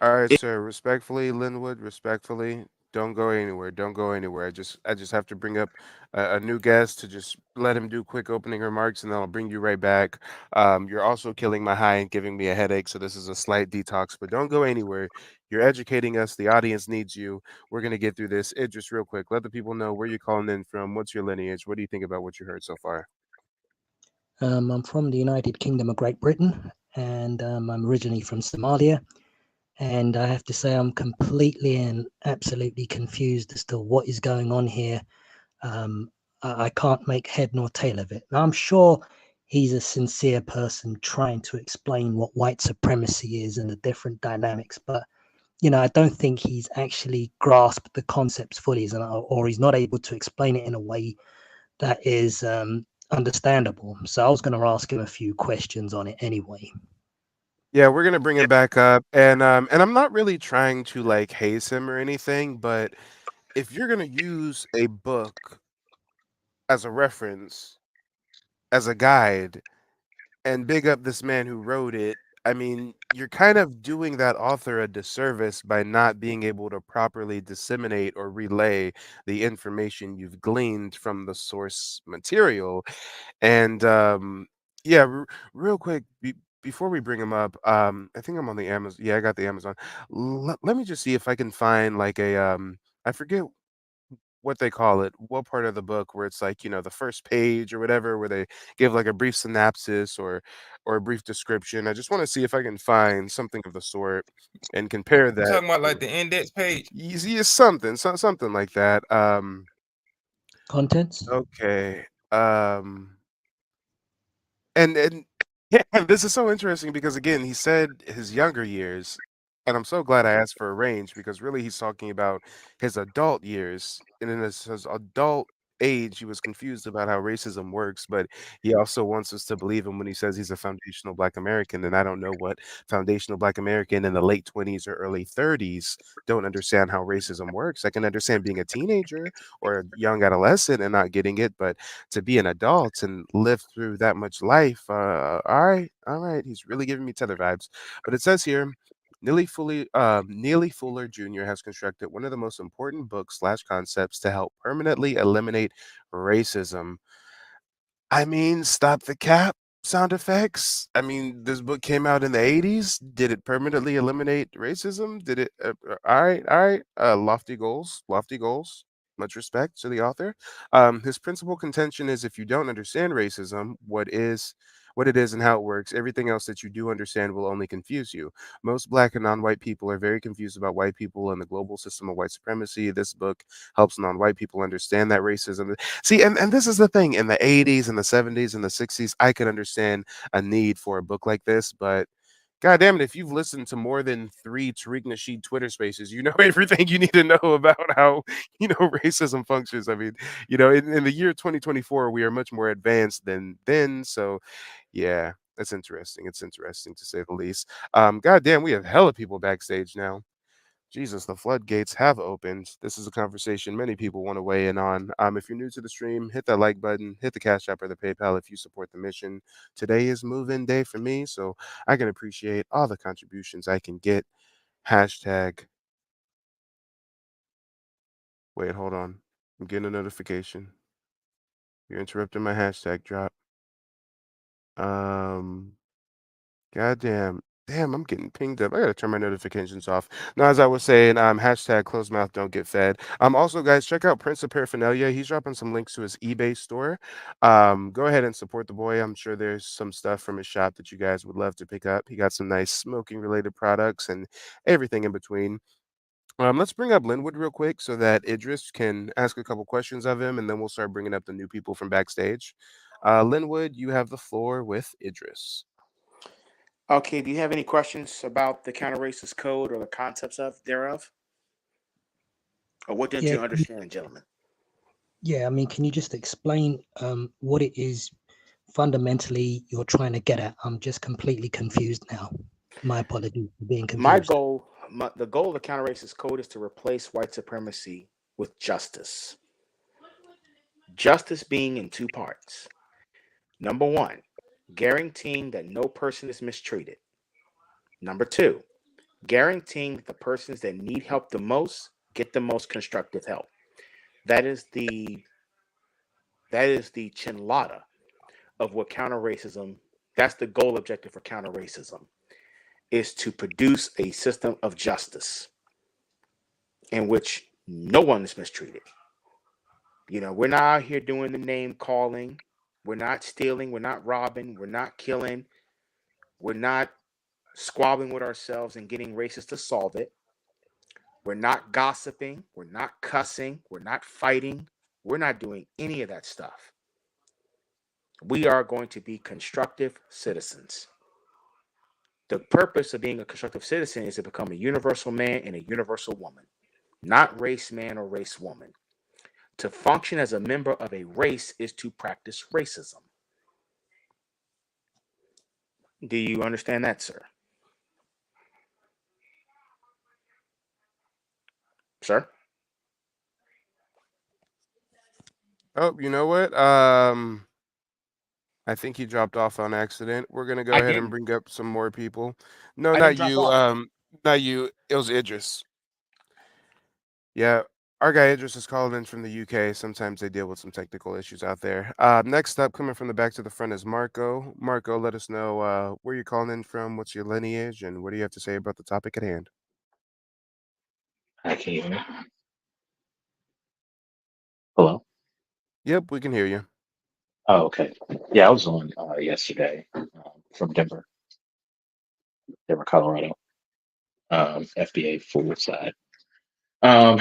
All right, It, sir. Respectfully, Linwood. Respectfully, don't go anywhere. Don't go anywhere. I just have to bring up a new guest to just let him do quick opening remarks, and then I'll bring you right back. You're also killing my high and giving me a headache, so this is a slight detox. But don't go anywhere. You're educating us. The audience needs you. We're gonna get through this. Idris, real quick. Let the people know where you're calling in from. What's your lineage? What do you think about what you heard so far? I'm from the United Kingdom of Great Britain, and I'm originally from Somalia. And I have to say, I'm completely and absolutely confused as to what is going on here. I can't make head nor tail of it. Now, I'm sure he's a sincere person trying to explain what white supremacy is and the different dynamics, but I don't think he's actually grasped the concepts fully, or he's not able to explain it in a way that is understandable. So I was going to ask him a few questions on it anyway. Yeah, we're gonna bring him back up, and I'm not really trying to like haze him or anything, but if you're gonna use a book as a reference, as a guide, and big up this man who wrote it, I mean, you're kind of doing that author a disservice by not being able to properly disseminate or relay the information you've gleaned from the source material. And yeah, real quick, before we bring him up, I think I'm on the Amazon. Yeah, I got the Amazon. Let me just see if I can find like a I forget what they call it, what part of the book where it's like, the first page or whatever, where they give like a brief synopsis or a brief description. I just want to see if I can find something of the sort and compare You that talking about like to the index page? something, something like that. Contents? Okay. And yeah, this is so interesting because again, he said his younger years, and I'm so glad I asked for a range because really he's talking about his adult years, and in his adult age, he was confused about how racism works, but he also wants us to believe him when he says he's a foundational Black American, and I don't know what foundational Black American in the late 20s or early 30s don't understand how racism works. I can understand being a teenager or a young adolescent and not getting it, but to be an adult and live through that much life. All right. He's really giving me tether vibes. But it says here, Neely Fuller Jr. has constructed one of the most important books slash concepts to help permanently eliminate racism. I mean, stop the cap sound effects. I mean, this book came out in the 80s. Did it permanently eliminate racism? Did it? All right, all right. Lofty goals, lofty goals. Much respect to the author. His principal contention is if you don't understand racism, what it is and how it works, everything else that you do understand will only confuse you. Most Black and non-white people are very confused about white people and the global system of white supremacy. This book helps non-white people understand that racism. See, and this is the thing. In the 80s and the 70s and the 60s, I could understand a need for a book like this, but God damn it, if you've listened to more than 3 Tariq Nasheed Twitter spaces, you know everything you need to know about how, racism functions. I mean, in the year 2024, we are much more advanced than then. So, yeah, that's interesting. It's interesting to say the least. God damn, we have hella people backstage now. Jesus, the floodgates have opened. This is a conversation many people want to weigh in on. If you're new to the stream, hit that like button, hit the Cash App or the PayPal if you support the mission. Today is move-in day for me, so I can appreciate all the contributions I can get. Hashtag. Wait, hold on. I'm getting a notification. You're interrupting my hashtag drop. Um, Goddamn. Damn, I'm getting pinged up. I gotta turn my notifications off. Now, as I was saying, hashtag closed mouth don't get fed. Also, guys, check out Prince of Paraphernalia. He's dropping some links to his eBay store. Go ahead and support the boy. I'm sure there's some stuff from his shop that you guys would love to pick up. He got some nice smoking related products and everything in between. Let's bring up Linwood real quick so that Idris can ask a couple questions of him, and then we'll start bringing up the new people from backstage. Linwood, you have the floor with Idris. Okay, do you have any questions about the counter-racist code or the concepts thereof? Or what didn't Yeah, you understand, gentlemen? yeah. I mean, can you just explain what it is fundamentally you're trying to get at? I'm just completely confused now. My apologies for being My confused. goal, the goal of the counter-racist code is to replace white supremacy with justice. Justice being in two parts. Number one, guaranteeing that no person is mistreated. Number two, guaranteeing that the persons that need help the most get the most constructive help. That is the chinlada of what counter racism. That's the goal objective for counter racism, is to produce a system of justice in which no one is mistreated. We're not out here doing the name calling. We're not stealing. We're not robbing. We're not killing. We're not squabbling with ourselves and getting racists to solve it. We're not gossiping. We're not cussing. We're not fighting. We're not doing any of that stuff. We are going to be constructive citizens. The purpose of being a constructive citizen is to become a universal man and a universal woman, not race man or race woman. To function as a member of a race is to practice racism. Do you understand that, sir? Sir? Oh, you know what? I think he dropped off on accident. We're gonna go I ahead and didn't. bring up some more people. No, I didn't not drop you. off. Not you. It was Idris. Yeah, our guy Idris is calling in from the UK. Sometimes they deal with some technical issues out there. Next up, coming from the back to the front is Marco. Marco, let us know where you're calling in from, what's your lineage, and what do you have to say about the topic at hand? Hi, can you hear me? Hello? Yep, we can hear you. Oh, okay. Yeah, I was on yesterday from Denver, Colorado, FBA full side. Um,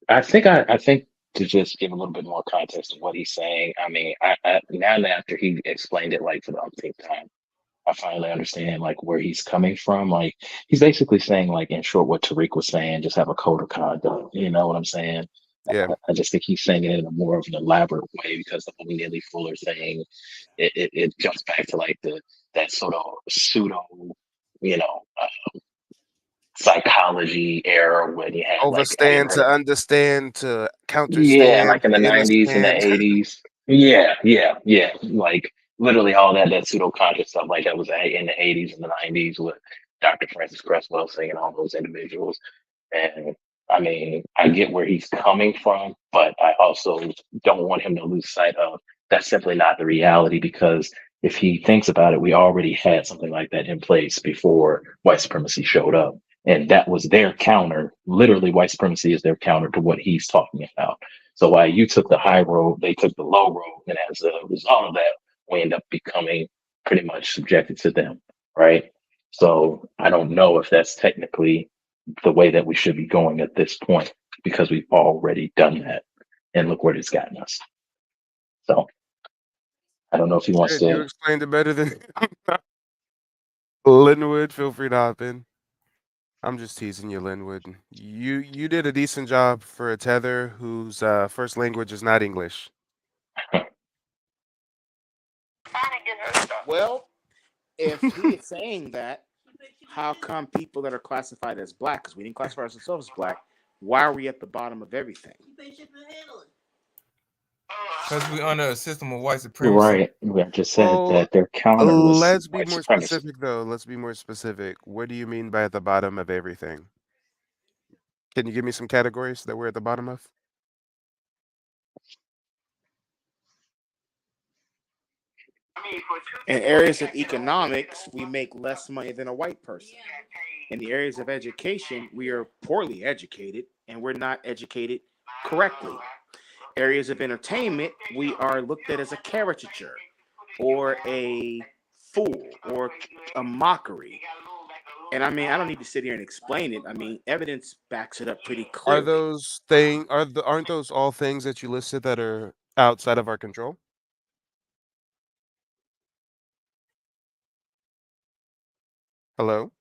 I think to just give a little bit more context of what he's saying. I mean, now that after he explained it like for the umpteenth time, I finally understand like where he's coming from. Like he's basically saying like in short what Tariq was saying, just have a code of conduct. You know what I'm saying? Yeah. I just think he's saying it in a more of an elaborate way because the whole Neely Fuller thing, it jumps back to like that sort of pseudo, you know, psychology era when you had like I Overstand to heard, understand to yeah, counterstand like in the to 90s and the understand. 80s. Yeah, yeah, yeah. Like literally all that pseudo conscious stuff like that was in the 80s and the 90s with Dr. Francis Cresswell singing all those individuals. And I mean, I get where he's coming from, but I also don't want him to lose sight of that's simply not the reality because if he thinks about it, we already had something like that in place before white supremacy showed up. And that was their counter. Literally, white supremacy is their counter to what he's talking about. So while you took the high road, they took the low road. And as a result of that, we end up becoming pretty much subjected to them. Right. So I don't know if that's technically the way that we should be going at this point because we've already done that. And look where it's gotten us. So I don't know if he wants Shit, you to. explained it better than Linwood. Feel free to hop in. I'm just teasing you, Linwood. You did a decent job for a tether whose first language is not English. Well, if he is saying that, how come people that are classified as black, because we didn't classify ourselves as black, why are we at the bottom of everything? Because we're under a system of white supremacy. Right. We just said Well, that their counter was let's be white more supremacy. specific, though. Let's be more specific. What do you mean by at the bottom of everything? Can you give me some categories that we're at the bottom of? In areas of economics, we make less money than a white person. In the areas of education, we are poorly educated and we're not educated correctly. Areas of entertainment, we are looked at as a caricature or a fool or a mockery. And I mean, I don't need to sit here and explain it. I mean, evidence backs it up pretty Are clearly. those aren't those all things that you listed that are outside of our control? Hello?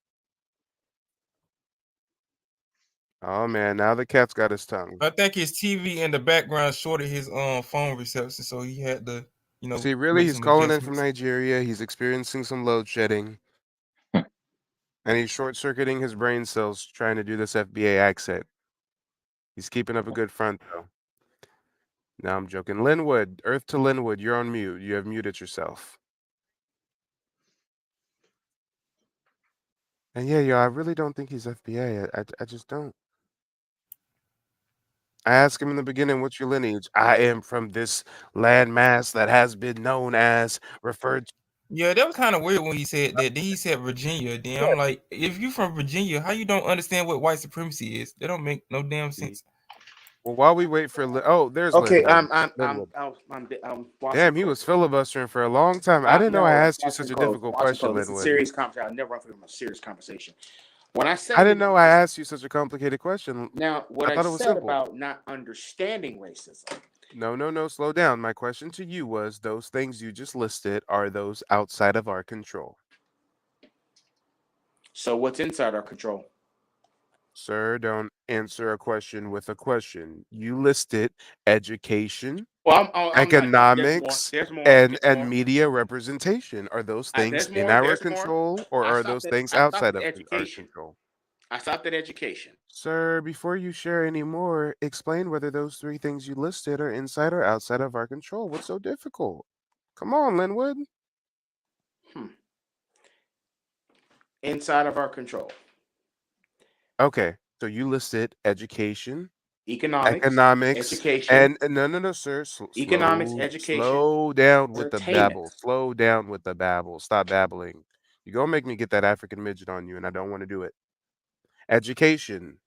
Oh man, now the cat's got his tongue. I think his TV in the background shorted his phone reception, so he had to, See, really, make he's some calling in from adjustments. Nigeria. He's experiencing some load shedding, and he's short-circuiting his brain cells trying to do this FBA accent. He's keeping up a good front, though. No, I'm joking. Linwood, Earth to Linwood, you're on mute. You have muted yourself. And yeah, yo, I really don't think he's FBA. I just don't. I asked him in the beginning, what's your lineage? I am from this landmass that has been known as referred to. Yeah, that was kind of weird when he said that. Then he said Virginia. Then I'm like, if you from Virginia, how you don't understand what white supremacy is? That don't make no damn sense. Well, while we wait for there's Okay, Linwood. I'm Linwood. watching Damn, he was football. filibustering for a long time. I didn't know I No, asked you watching such a clothes. difficult Watching question, clothes. It's a Linwood. serious conversation. I never run through a serious conversation. When I said I didn't know I asked you such a complicated question. now, what I I thought it was said simple. about not understanding racism. No, slow down. My question to you was those things you just listed, are those outside of our control? So what's inside our control? Sir, don't answer a question with a question. You listed education, Well, I'm not. economics, There's more. and There's more. media representation. Are those things There's in more. our There's more. control, or are those things I stopped outside at of our education. control? I stopped at education. Sir, before you share any more, explain whether those three things you listed are inside or outside of our control. What's so difficult? Come on, Linwood. Inside of our control. Okay, so you listed education, Economics, economics, education, and no, sir. economics, education, Slow down with the entertainment. babble. Slow down with the babble. Stop babbling. You're gonna make me get that African midget on you, and I don't want to do it. Education.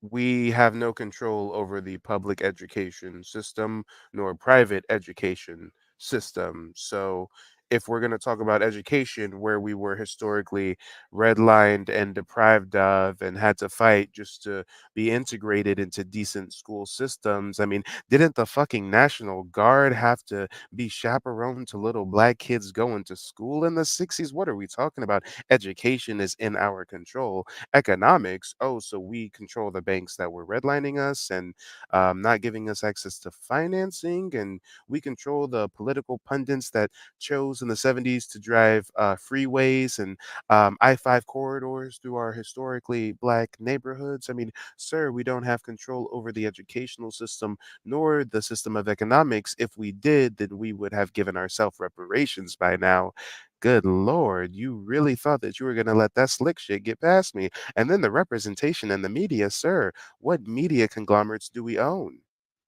We have no control over the public education system nor private education system. So, if we're going to talk about education, where we were historically redlined and deprived of and had to fight just to be integrated into decent school systems, I mean, didn't the fucking National Guard have to be chaperoned to little black kids going to school in the 60s? What are we talking about? Education is in our control. Economics, oh, so we control the banks that were redlining us and not giving us access to financing, and we control the political pundits that chose in the 70s to drive freeways and I-5 corridors through our historically black neighborhoods. I mean, sir, we don't have control over the educational system nor the system of economics. If we did, then we would have given ourselves reparations by now. Good Lord, you really thought that you were going to let that slick shit get past me? And then the representation in the media, sir. What media conglomerates do we own?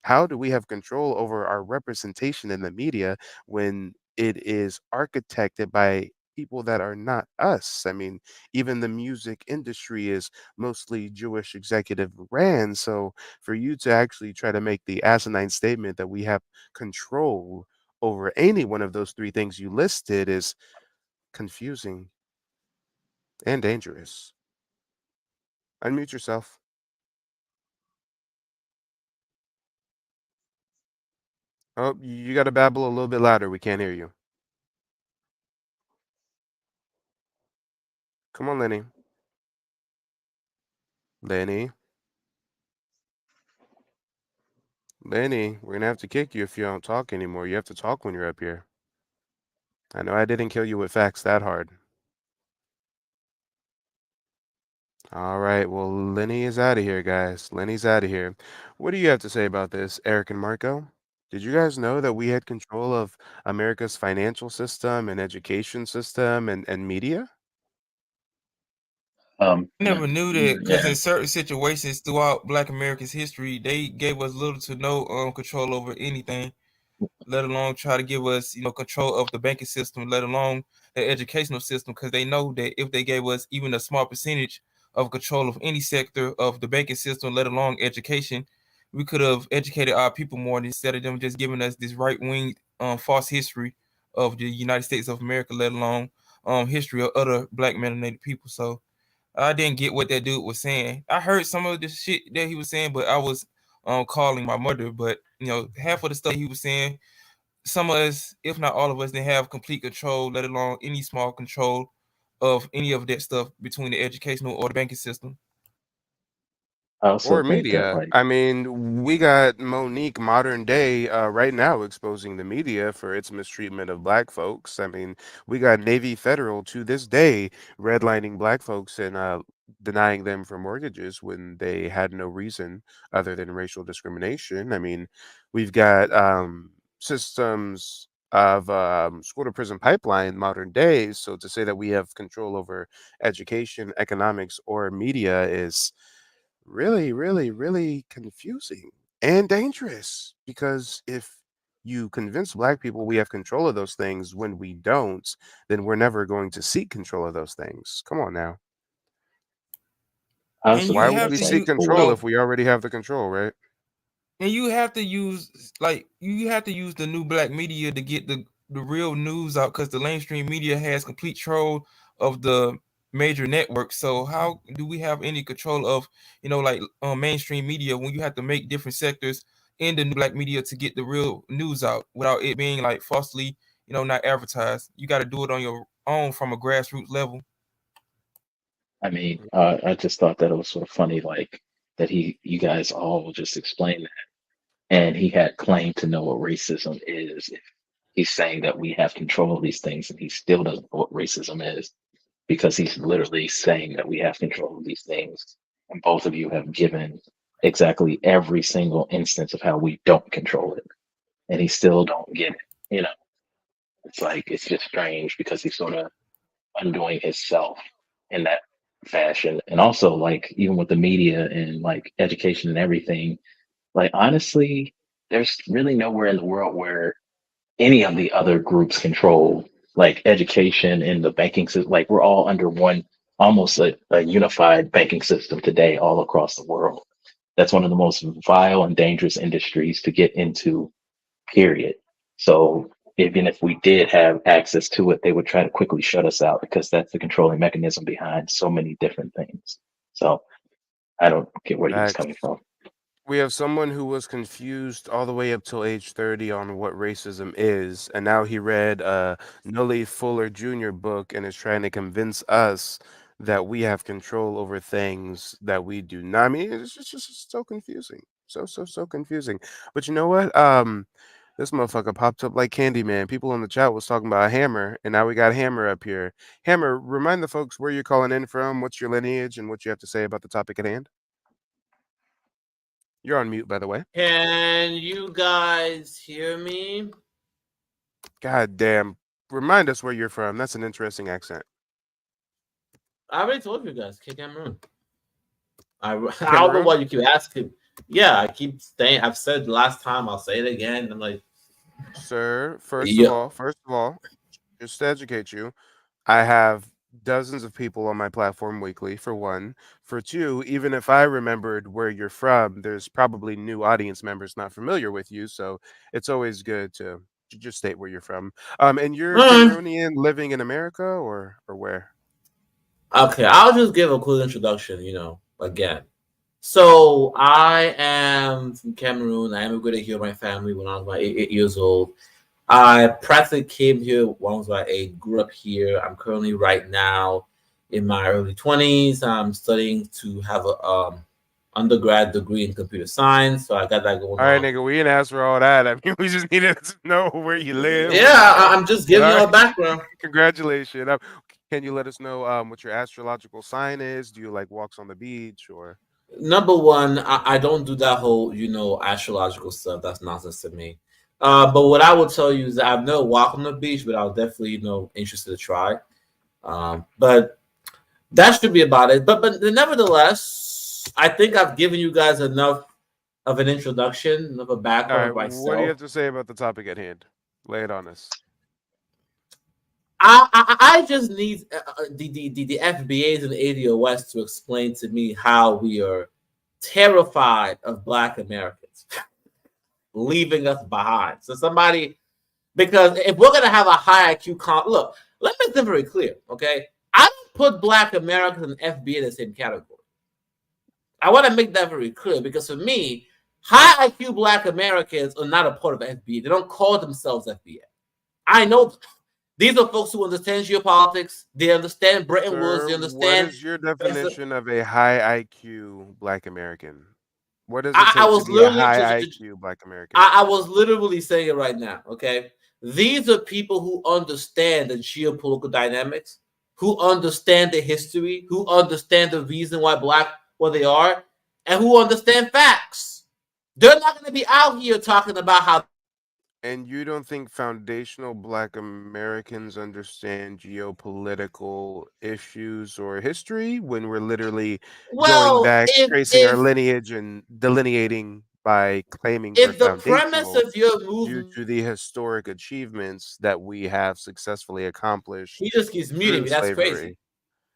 How do we have control over our representation in the media when it is architected by people that are not us? I mean, even the music industry is mostly Jewish executive ran. So for you to actually try to make the asinine statement that we have control over any one of those three things you listed is confusing and dangerous. Unmute yourself. Oh, you got to babble a little bit louder. We can't hear you. Come on, Lenny. Lenny. Lenny, we're gonna have to kick you if you don't talk anymore. You have to talk when you're up here. I know I didn't kill you with facts that hard. All right, well, Lenny is out of here, guys. Lenny's out of here. What do you have to say about this, Eric and Marco? Did you guys know that we had control of America's financial system and education system and media? I never knew that because Yeah. in certain situations throughout Black America's history, they gave us little to no control over anything, let alone try to give us, control of the banking system, let alone the educational system, because they know that if they gave us even a small percentage of control of any sector of the banking system, let alone education, we could have educated our people more instead of them just giving us this right-wing false history of the United States of America, let alone history of other Black melanated people. So I didn't get what that dude was saying. I heard some of the shit that he was saying, but I was calling my mother. But half of the stuff he was saying, some of us, if not all of us, didn't have complete control, let alone any small control of any of that stuff between the educational or the banking system. I also Or think that media. like I mean, we got Monique modern day right now exposing the media for its mistreatment of black folks. I mean, we got Navy Federal to this day redlining black folks and denying them for mortgages when they had no reason other than racial discrimination. I mean, we've got systems of school to prison pipeline modern day. So to say that we have control over education, economics, or media is really, really, really confusing and dangerous because if you convince black people we have control of those things when we don't, then we're never going to seek control of those things. Come on now. I And also you Why think would have we it's to like seek use, control for if we already have the control, right? and you have to use the new black media to get the real news out because the mainstream media has complete control of the major networks. So how do we have any control of like mainstream media when you have to make different sectors in the new black media to get the real news out without it being like falsely not advertised? You got to do it on your own from a grassroots level. I mean, I just thought that it was sort of funny, like that you guys all just explained that, and he had claimed to know what racism is. If he's saying that we have control of these things, and he still doesn't know what racism is, because he's literally saying that we have control of these things, and both of you have given exactly every single instance of how we don't control it, and he still don't get it. you know, it's like it's just strange because he's sort of undoing himself in that fashion. And also, like, even with the media and like education and everything, like, honestly, there's really nowhere in the world where any of the other groups control like education and the banking system. Like, we're all under one, almost a unified banking system today, all across the world. That's one of the most vile and dangerous industries to get into, period. So even if we did have access to it, they would try to quickly shut us out because that's the controlling mechanism behind so many different things. So I don't get where he was Facts. coming from. We have someone who was confused all the way up till age 30 on what racism is, and now he read a Nully Fuller Jr. book and is trying to convince us that we have control over things that we do not. I mean, it's just so confusing. So confusing. But you know what? This motherfucker popped up like Candyman. People in the chat was talking about Hammer, and now we got Hammer up here. Hammer, remind the folks where you're calling in from, what's your lineage, and what you have to say about the topic at hand. You're on mute, by the way. Can you guys hear me? God damn. Remind us where you're from. That's an interesting accent. I already told you guys, Cameroon. I don't know why you keep asking. Yeah, I keep saying. I've said last time. I'll say it again. I'm like, sir. First of all, just to educate you, I have dozens of people on my platform weekly. For one, for two, even if I remembered where you're from, there's probably new audience members not familiar with you. So it's always good to just state where you're from. And you're Cameroonian living in America or where? Okay, I'll just give a quick introduction, again. So I am from Cameroon. I immigrated here with my family when I was about 8 years old. I practically came here when I was about 8, grew up here. I'm currently right now in my early 20s. I'm studying to have a undergrad degree in computer science. So I got that going on. All right, nigga, we didn't ask for all that. I mean, we just needed to know where you live. Yeah, I'm just giving you a background. Congratulations. Can you let us know what your astrological sign is? Do you like walks on the beach or? Number one, I don't do that whole, astrological stuff. That's nonsense to me. But what I will tell you is that I've never walked on the beach, but I was definitely, interested to try. But that should be about it. But nevertheless, I think I've given you guys enough of an introduction, of a background of myself. What do you have to say about the topic at hand? Lay it on us. I just need the FBAs and ADOS to explain to me how we are terrified of Black Americans leaving us behind. So somebody, because if we're gonna have a high IQ look, let me make them very clear, okay? I don't put Black Americans and FBA in the same category. I want to make that very clear because for me, high IQ Black Americans are not a part of FBA. They don't call themselves FBA. I know. These are folks who understand geopolitics. They understand Bretton Woods. They understand. What is your definition of a high IQ Black American? What does it take to be a high IQ Black American? I was literally saying it right now, okay? These are people who understand the geopolitical dynamics, who understand the history, who understand the reason why Black, what they are, and who understand facts. They're not going to be out here talking about how. And you don't think foundational Black Americans understand geopolitical issues or history when we're literally going back, tracing our lineage and delineating by claiming if the premise of your due movement to the historic achievements that we have successfully accomplished. He just keeps muting me. That's crazy.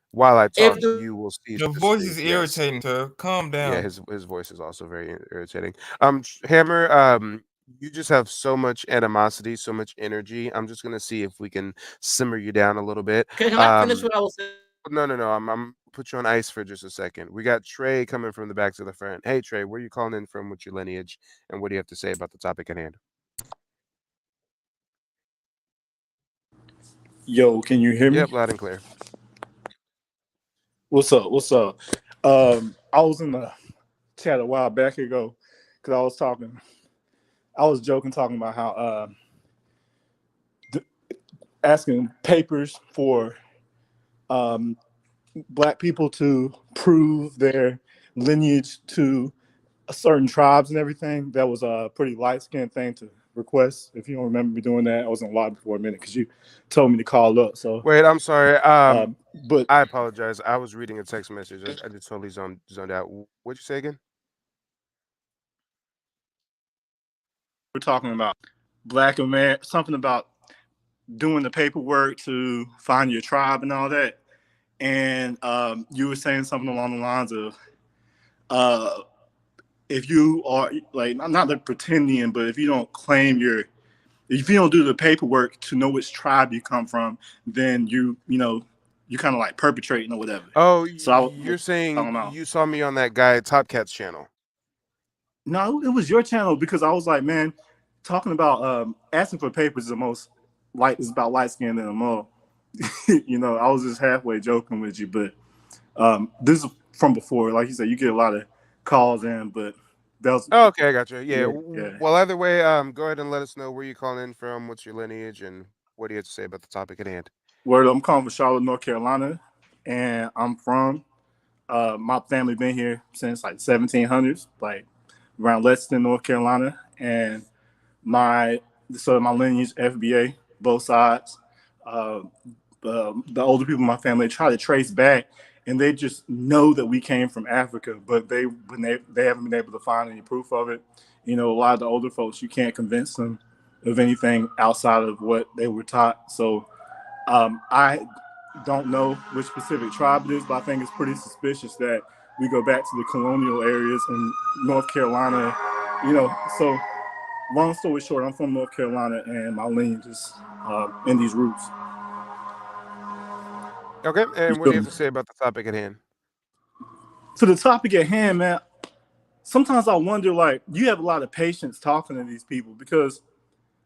While I talk, you will see. Your voice is irritating, sir. Calm down. Yeah, his voice is also very irritating. Hammer, you just have so much animosity, so much energy. I'm just gonna see if we can simmer you down a little bit. Can I finish what I was saying? No. I'm put you on ice for just a second. We got Trey coming from the back to the front. Hey Trey, where you calling in from with your lineage, and what do you have to say about the topic at hand? Yo, can you hear me? Yep, loud and clear. What's up? I was in the chat a while back ago because I was joking talking about how asking papers for Black people to prove their lineage to certain tribes and everything. That was a pretty light-skinned thing request. If you don't remember me doing that, I was in the lobby for a minute because you told me to call up. So Wait, I'm sorry. but I apologize. I was reading a text message. I just totally zoned out. What'd you say again? we're talking about Black America, something about doing the paperwork to find your tribe and all that. And you were saying something along the lines of if you are like not the pretending, but if you don't claim if you don't do the paperwork to know which tribe you come from, then you kind of like perpetrating or whatever. Oh, So you're saying talking about you saw me on that guy Top Cat's channel. no, it was your channel because I was like, man, talking about asking for papers is the most is about light skin than them all. I was just halfway joking with you, but this is from before. Like you said, you get a lot of calls in, but that was Oh, okay, I got you. Yeah. yeah. Well, either way, go ahead and let us know where you're calling in from, what's your lineage, and what do you have to say about the topic at hand. Word, I'm calling from Charlotte, North Carolina, and I'm from. My family been here since like 1700s, like around Lexington, North Carolina, and my lineage FBA, both sides. The older people in my family try to trace back, and they just know that we came from Africa, but they haven't been able to find any proof of it. A lot of the older folks, you can't convince them of anything outside of what they were taught. So I don't know which specific tribe it is, but I think it's pretty suspicious that we go back to the colonial areas in North Carolina. So long story short, I'm from North Carolina, and my lineage is in these roots. Okay, and what do you have to say about the topic at hand? To the topic at hand, man, sometimes I wonder, like, you have a lot of patience talking to these people because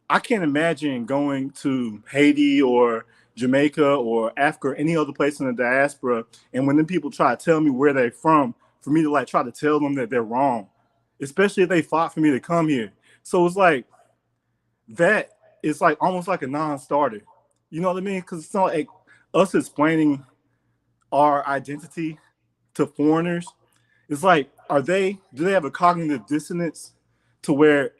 I can't imagine going to Haiti or Jamaica or Africa or any other place in the diaspora, and when the people try to tell me where they're from, for me to like try to tell them that they're wrong, especially if they fought for me to come here. So it's like that is like almost like a non-starter. You know what I mean? Because it's not like us explaining our identity to foreigners. It's like, do they have a cognitive dissonance to where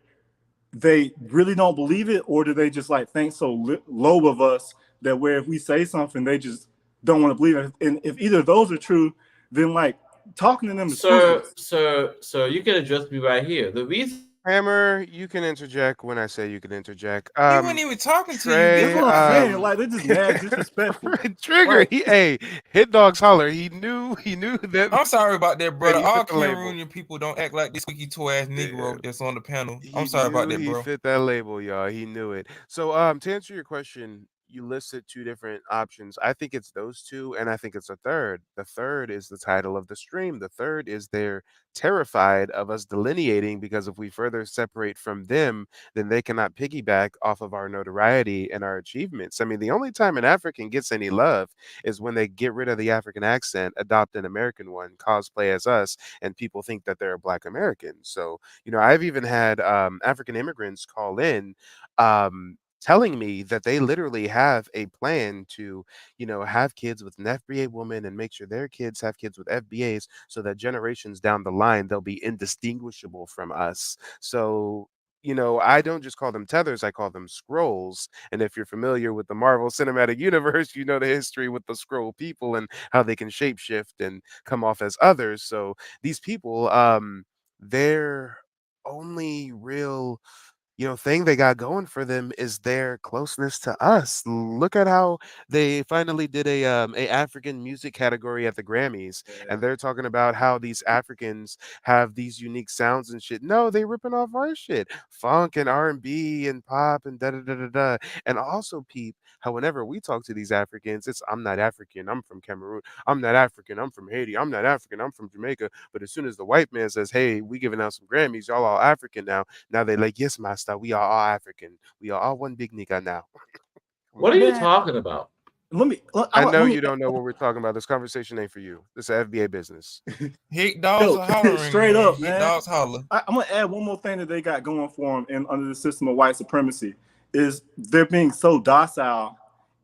they really don't believe it, or do they just like think so low of us that where if we say something, they just don't want to believe it? And if either of those are true, then like talking to them is Sir, you can address me right here. The reason Hammer, you can interject when I say you can interject. He wasn't even talking to you. That's what I'm saying. Like, they're just mad disrespectful. Trigger, hey, Hit Dogs holler. He knew that. I'm sorry about that, brother. He All fit the label. Cameroonian people don't act like this squeaky toe ass Negro that's on the panel. I'm sorry about that, bro. He fit that label, y'all. He knew it. So, to answer your question, you listed two different options. I think it's those two, and I think it's a third. The third is the title of the stream. The third is they're terrified of us delineating because if we further separate from them, then they cannot piggyback off of our notoriety and our achievements. I mean, the only time an African gets any love is when they get rid of the African accent, adopt an American one, cosplay as us, and people think that they're a Black American. So, I've even had African immigrants call in telling me that they literally have a plan to, have kids with an FBA woman and make sure their kids have kids with FBAs so that generations down the line, they'll be indistinguishable from us. So, I don't just call them tethers, I call them scrolls. And if you're familiar with the Marvel Cinematic Universe, you know the history with the scroll people and how they can shapeshift and come off as others. So these people, their only real thing they got going for them is their closeness to us. Look at how they finally did a African music category at the Grammys, and they're talking about how these Africans have these unique sounds and shit. No, they ripping off our shit, funk and R&B and pop and da da da da da. And also, peep how whenever we talk to these Africans, it's I'm not African, I'm from Cameroon. I'm not African, I'm from Haiti. I'm not African, I'm from Jamaica. But as soon as the white man says, "Hey, we giving out some Grammys, y'all all African now," now they like, "Yes, master, we are all African. We are all one big nigga now." What are you talking about? I know you don't know what we're talking about. This conversation ain't for you. This is FBA business. Hit dogs are hollering. Straight up, man. Hit dogs holler. I'm gonna add one more thing that they got going for them and under the system of white supremacy is they're being so docile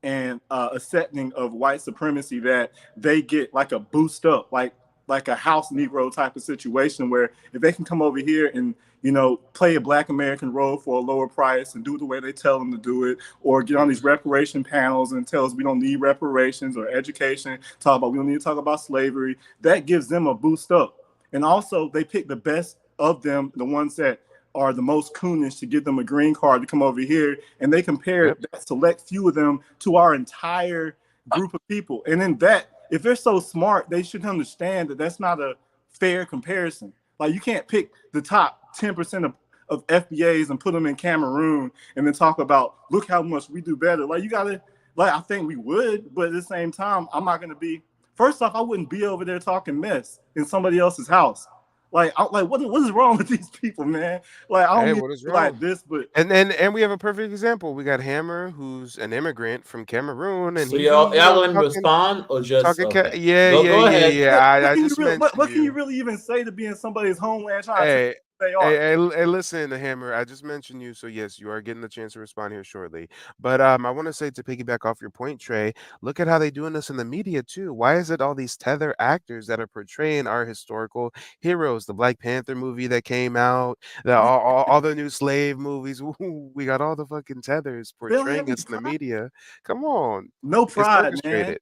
and accepting of white supremacy that they get like a boost up. Like like a house Negro type of situation where if they can come over here and, you know, play a Black American role for a lower price and do it the way they tell them to do it, or get on these reparation panels and tell us we don't need reparations or education, talk about we don't need to talk about slavery, that gives them a boost up. And also they pick the best of them, the ones that are the most coonish, to give them a green card to come over here, and they compare that select few of them to our entire group of people. And then that, if they're so smart, they should understand that that's not a fair comparison. Like, you can't pick the top 10% of FBAs and put them in Cameroon and then talk about, look how much we do better. Like, you gotta, like, I think we would, but at the same time, I'm not gonna be, first off, I wouldn't be over there talking mess in somebody else's house. Like, what is wrong with these people, man? Like, I don't mean what is wrong? like this, but and we have a perfect example. We got Hammer, who's an immigrant from Cameroon, and So y'all let me respond or just okay. Go ahead. I just meant what can you really even say to be in somebody's homeland trying to they are? Hey, listen, Hammer, I just mentioned you, so yes, you are getting the chance to respond here shortly. But I want to say, to piggyback off your point, Trey, look at how they're doing this in the media too. Why is it all these tether actors that are portraying our historical heroes? The Black Panther movie that came out, all the new slave movies. Ooh, we got all the fucking tethers portraying us in the media. Come on, no pride, it's man. orchestrated.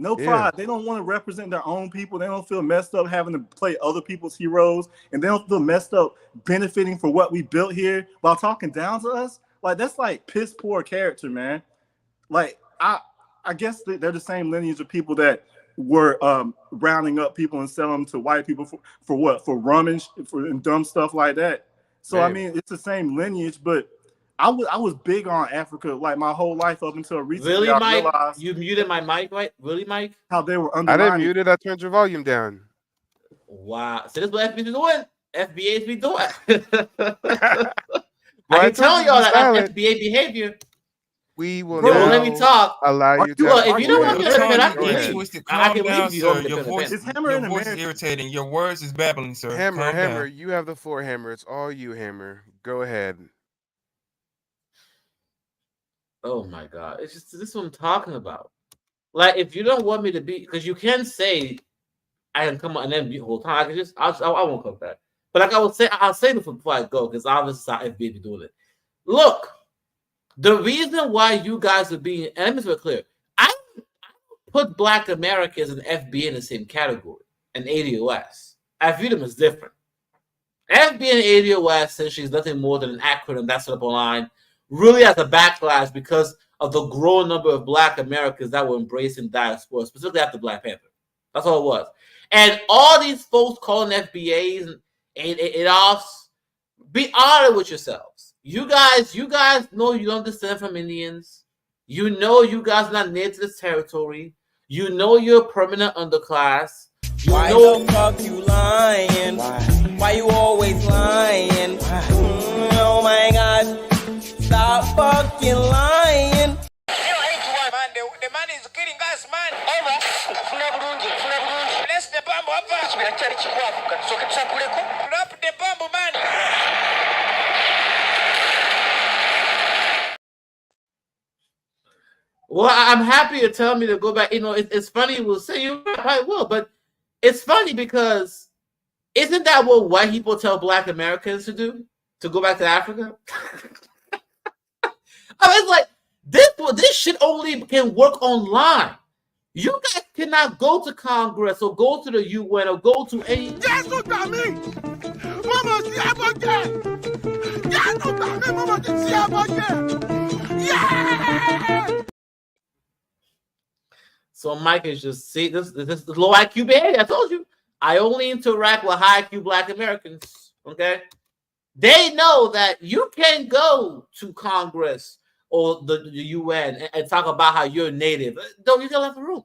No pride. They don't want to represent their own people. They don't feel messed up having to play other people's heroes, and they don't feel messed up benefiting for what we built here while talking down to us. Like, that's like piss poor character, man. Like, I guess they're the same lineage of people that were rounding up people and selling them to white people for what? For rum and dumb stuff like that. So, I mean, it's the same lineage, but I was big on Africa like my whole life up until recently. Really, Mike? You muted my mic, right? Really, Mike? How they were I didn't mute it. I turned your volume down. Wow. So this is what FBA be doing. FBA's be doing. I can tell y'all that FBA behavior. We will let me talk. Allow you to. If you don't want me to I can leave you. Your voice is irritating. Your words is babbling, sir. Hammer, you have the floor, Hammer. It's all you, Hammer. Go ahead. Oh my God. It's just this is what I'm talking about. Like, if you don't want me to be, because you can say I can come on and then be the whole time. I can just I won't come back. But like I will say, I'll say this before I go, because obviously FBA be doing it. Look, the reason why you guys are being, and let me be clear, I put Black Americans and FBA in the same category, and ADOS. I view them as different. FBA and ADOS essentially is nothing more than an acronym that's set up online, really as a backlash because of the growing number of Black Americans that were embracing diaspora, specifically after Black Panther. That's all it was. And all these folks calling FBAs and ADOS, be honest with yourselves. You guys know you don't descend from Indians. You know you guys are not native to this territory. You know you're a permanent underclass. Why the fuck you lying? Why you always lying? Oh my God. Stop fucking lying. The man is killing us, man. Bless the bamboo up. Drop the bamboo, man. Well, I'm happy you're telling me to go back. You know, it's funny. We'll say you I will, but it's funny because isn't that what white people tell Black Americans to do? To go back to Africa? I mean, it's like this shit only can work online. You guys cannot go to Congress or go to the UN or go to any. So Mike is just see this is low IQ behavior. I told you. I only interact with high IQ Black Americans. Okay, they know that you can go to Congress or the UN and talk about how you're native. Don't you get left the room?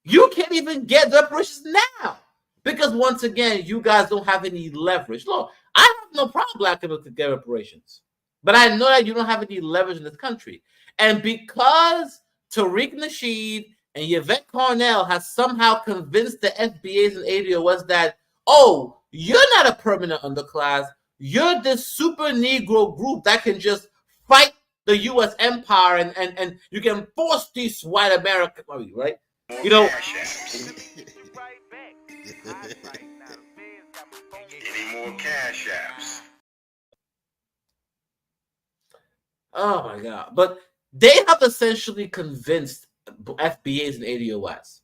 You can't even get the reparations now because once again, you guys don't have any leverage. Look, I have no problem Black people to get reparations, but I know that you don't have any leverage in this country, and because Tariq Nasheed and Yvette Carnell has somehow convinced the FBAs and ADOS that, oh, you're not a permanent underclass. You're this super Negro group that can just fight the U.S. empire and you can force these white Americans, right? You know. Any more cash apps? Oh my God. But they have essentially convinced FBAs and ADOS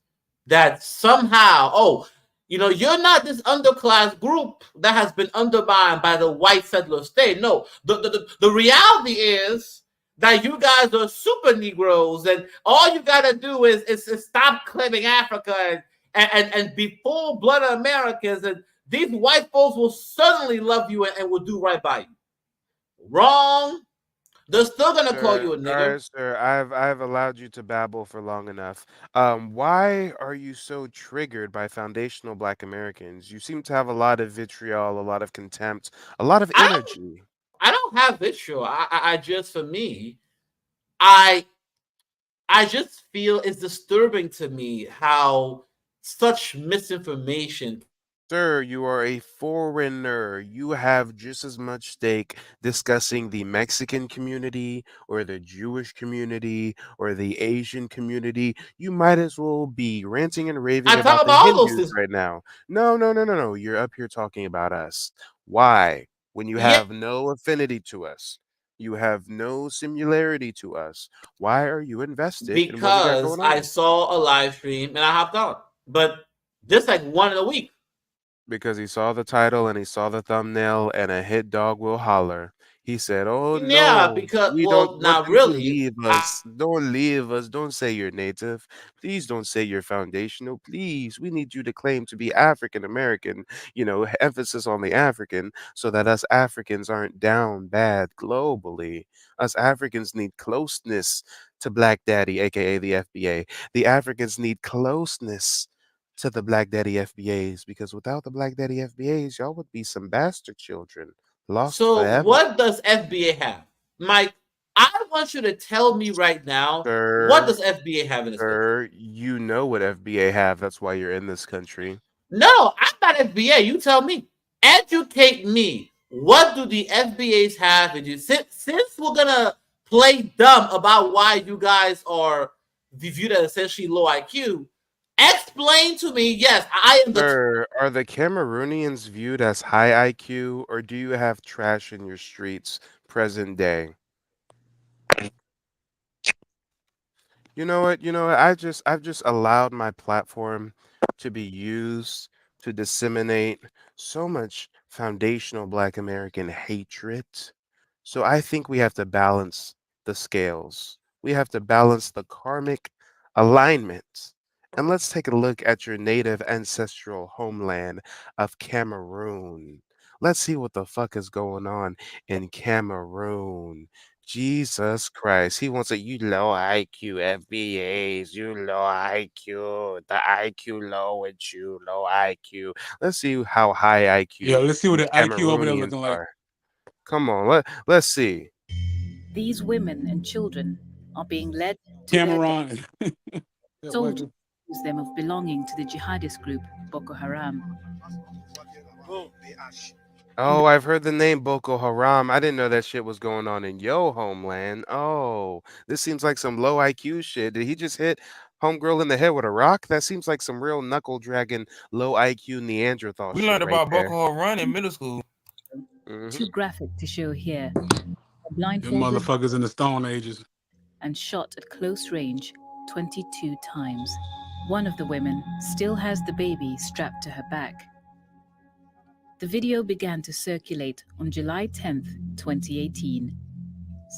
that somehow, you're not this underclass group that has been undermined by the white settler state. No, the reality is that you guys are super Negroes, and all you got to do is stop claiming Africa and be full-blood Americans, and these white folks will certainly love you and will do right by you. Wrong. They're still gonna call you a All nigger. right, sir. I've allowed you to babble for long enough. Why are you so triggered by foundational Black Americans? You seem to have a lot of vitriol, a lot of contempt, a lot of energy. I don't have vitriol. I just, for me, I just feel it's disturbing to me how such misinformation. Sir, you are a foreigner. You have just as much stake discussing the Mexican community or the Jewish community or the Asian community. You might as well be ranting and raving I talk about the about all those Hindus things. right now. No. You're up here talking about us. Why? When you Yeah. have no affinity to us, you have no similarity to us. Why are you invested in what we got Because going I on? saw a live stream and I hopped on. But just like one in a week. Because he saw the title and he saw the thumbnail and a hit dog will holler. He said, "Oh Yeah, no, because, we don't well, want not you to really. leave us. Don't leave us. Don't say you're native. Please don't say you're foundational. Please, we need you to claim to be African American. Emphasis on the African so that us Africans aren't down bad globally. Us Africans need closeness to Black Daddy, aka the FBA. The Africans need closeness to the Black Daddy FBAs because without the Black Daddy FBAs, y'all would be some bastard children lost So forever." what does FBA have? Mike, I want you to tell me right now, what does FBA have in this country? Sir, you know what FBA have. That's why you're in this country. No, I'm not FBA. You tell me. Educate me. What do the FBAs have? Since we're gonna play dumb about why you guys are viewed as essentially low IQ, explain to me. Yes, I am the. Sir, are the Cameroonians viewed as high IQ or do you have trash in your streets present day? You know what? I've just allowed my platform to be used to disseminate so much foundational Black American hatred. So I think we have to balance the scales. We have to balance the karmic alignment. And let's take a look at your native ancestral homeland of Cameroon. Let's see what the fuck is going on in Cameroon. Jesus Christ. He wants you low IQ FBAs, you low IQ, the IQ low with you, low IQ. Let's see how high IQ Yeah, let's see what these the IQ over there Cameroonians looking like. are. Come on, let's see. These women and children are being led to Cameron. soldiers accuse them of belonging to the jihadist group Boko Haram. Oh, I've heard the name Boko Haram. I didn't know that shit was going on in your homeland. Oh, this seems like some low IQ shit. Did he just hit homegirl in the head with a rock? That seems like some real knuckle dragon, low IQ Neanderthal We shit learned right about there. Boko Haram in middle school. Too graphic to show here. Them Blindfolded motherfuckers in the Stone Ages. and shot at close range 22 times. One of the women still has the baby strapped to her back. The video began to circulate on July 10th, 2018.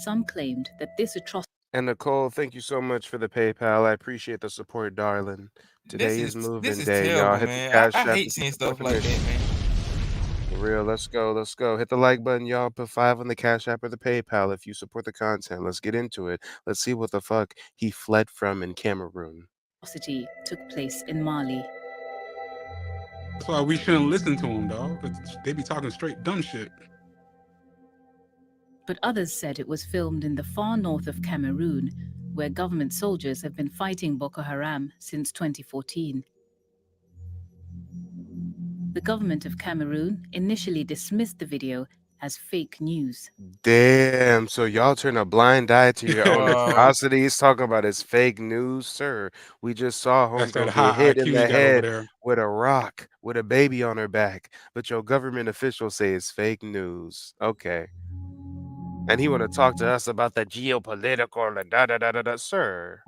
Some claimed that this atrocity. And Nicole, thank you so much for the PayPal. I appreciate the support, darling. Today is moving day, y'all. terrible, Hit man. the Cash I App hate to seeing support stuff the like that, mission. man. For real, let's go. Hit the like button, y'all. Put 5 on the Cash App or the PayPal if you support the content. Let's get into it. Let's see what the fuck he fled from in Cameroon. Took place in Mali. That's why we shouldn't listen to them, dog. 'Cause they be talking straight dumb shit. But others said it was filmed in the far north of Cameroon, where government soldiers have been fighting Boko Haram since 2014. The government of Cameroon initially dismissed the video as fake news. Damn, so y'all turn a blind eye to your own Wow. atrocities, talking about it's fake news, sir. We just saw That's that homegirl high get hit IQ in you the got over head there. with a rock with a baby on her back, but your government officials say it's fake news. Okay. And he want to talk to us about the geopolitical, the da da da da da, sir.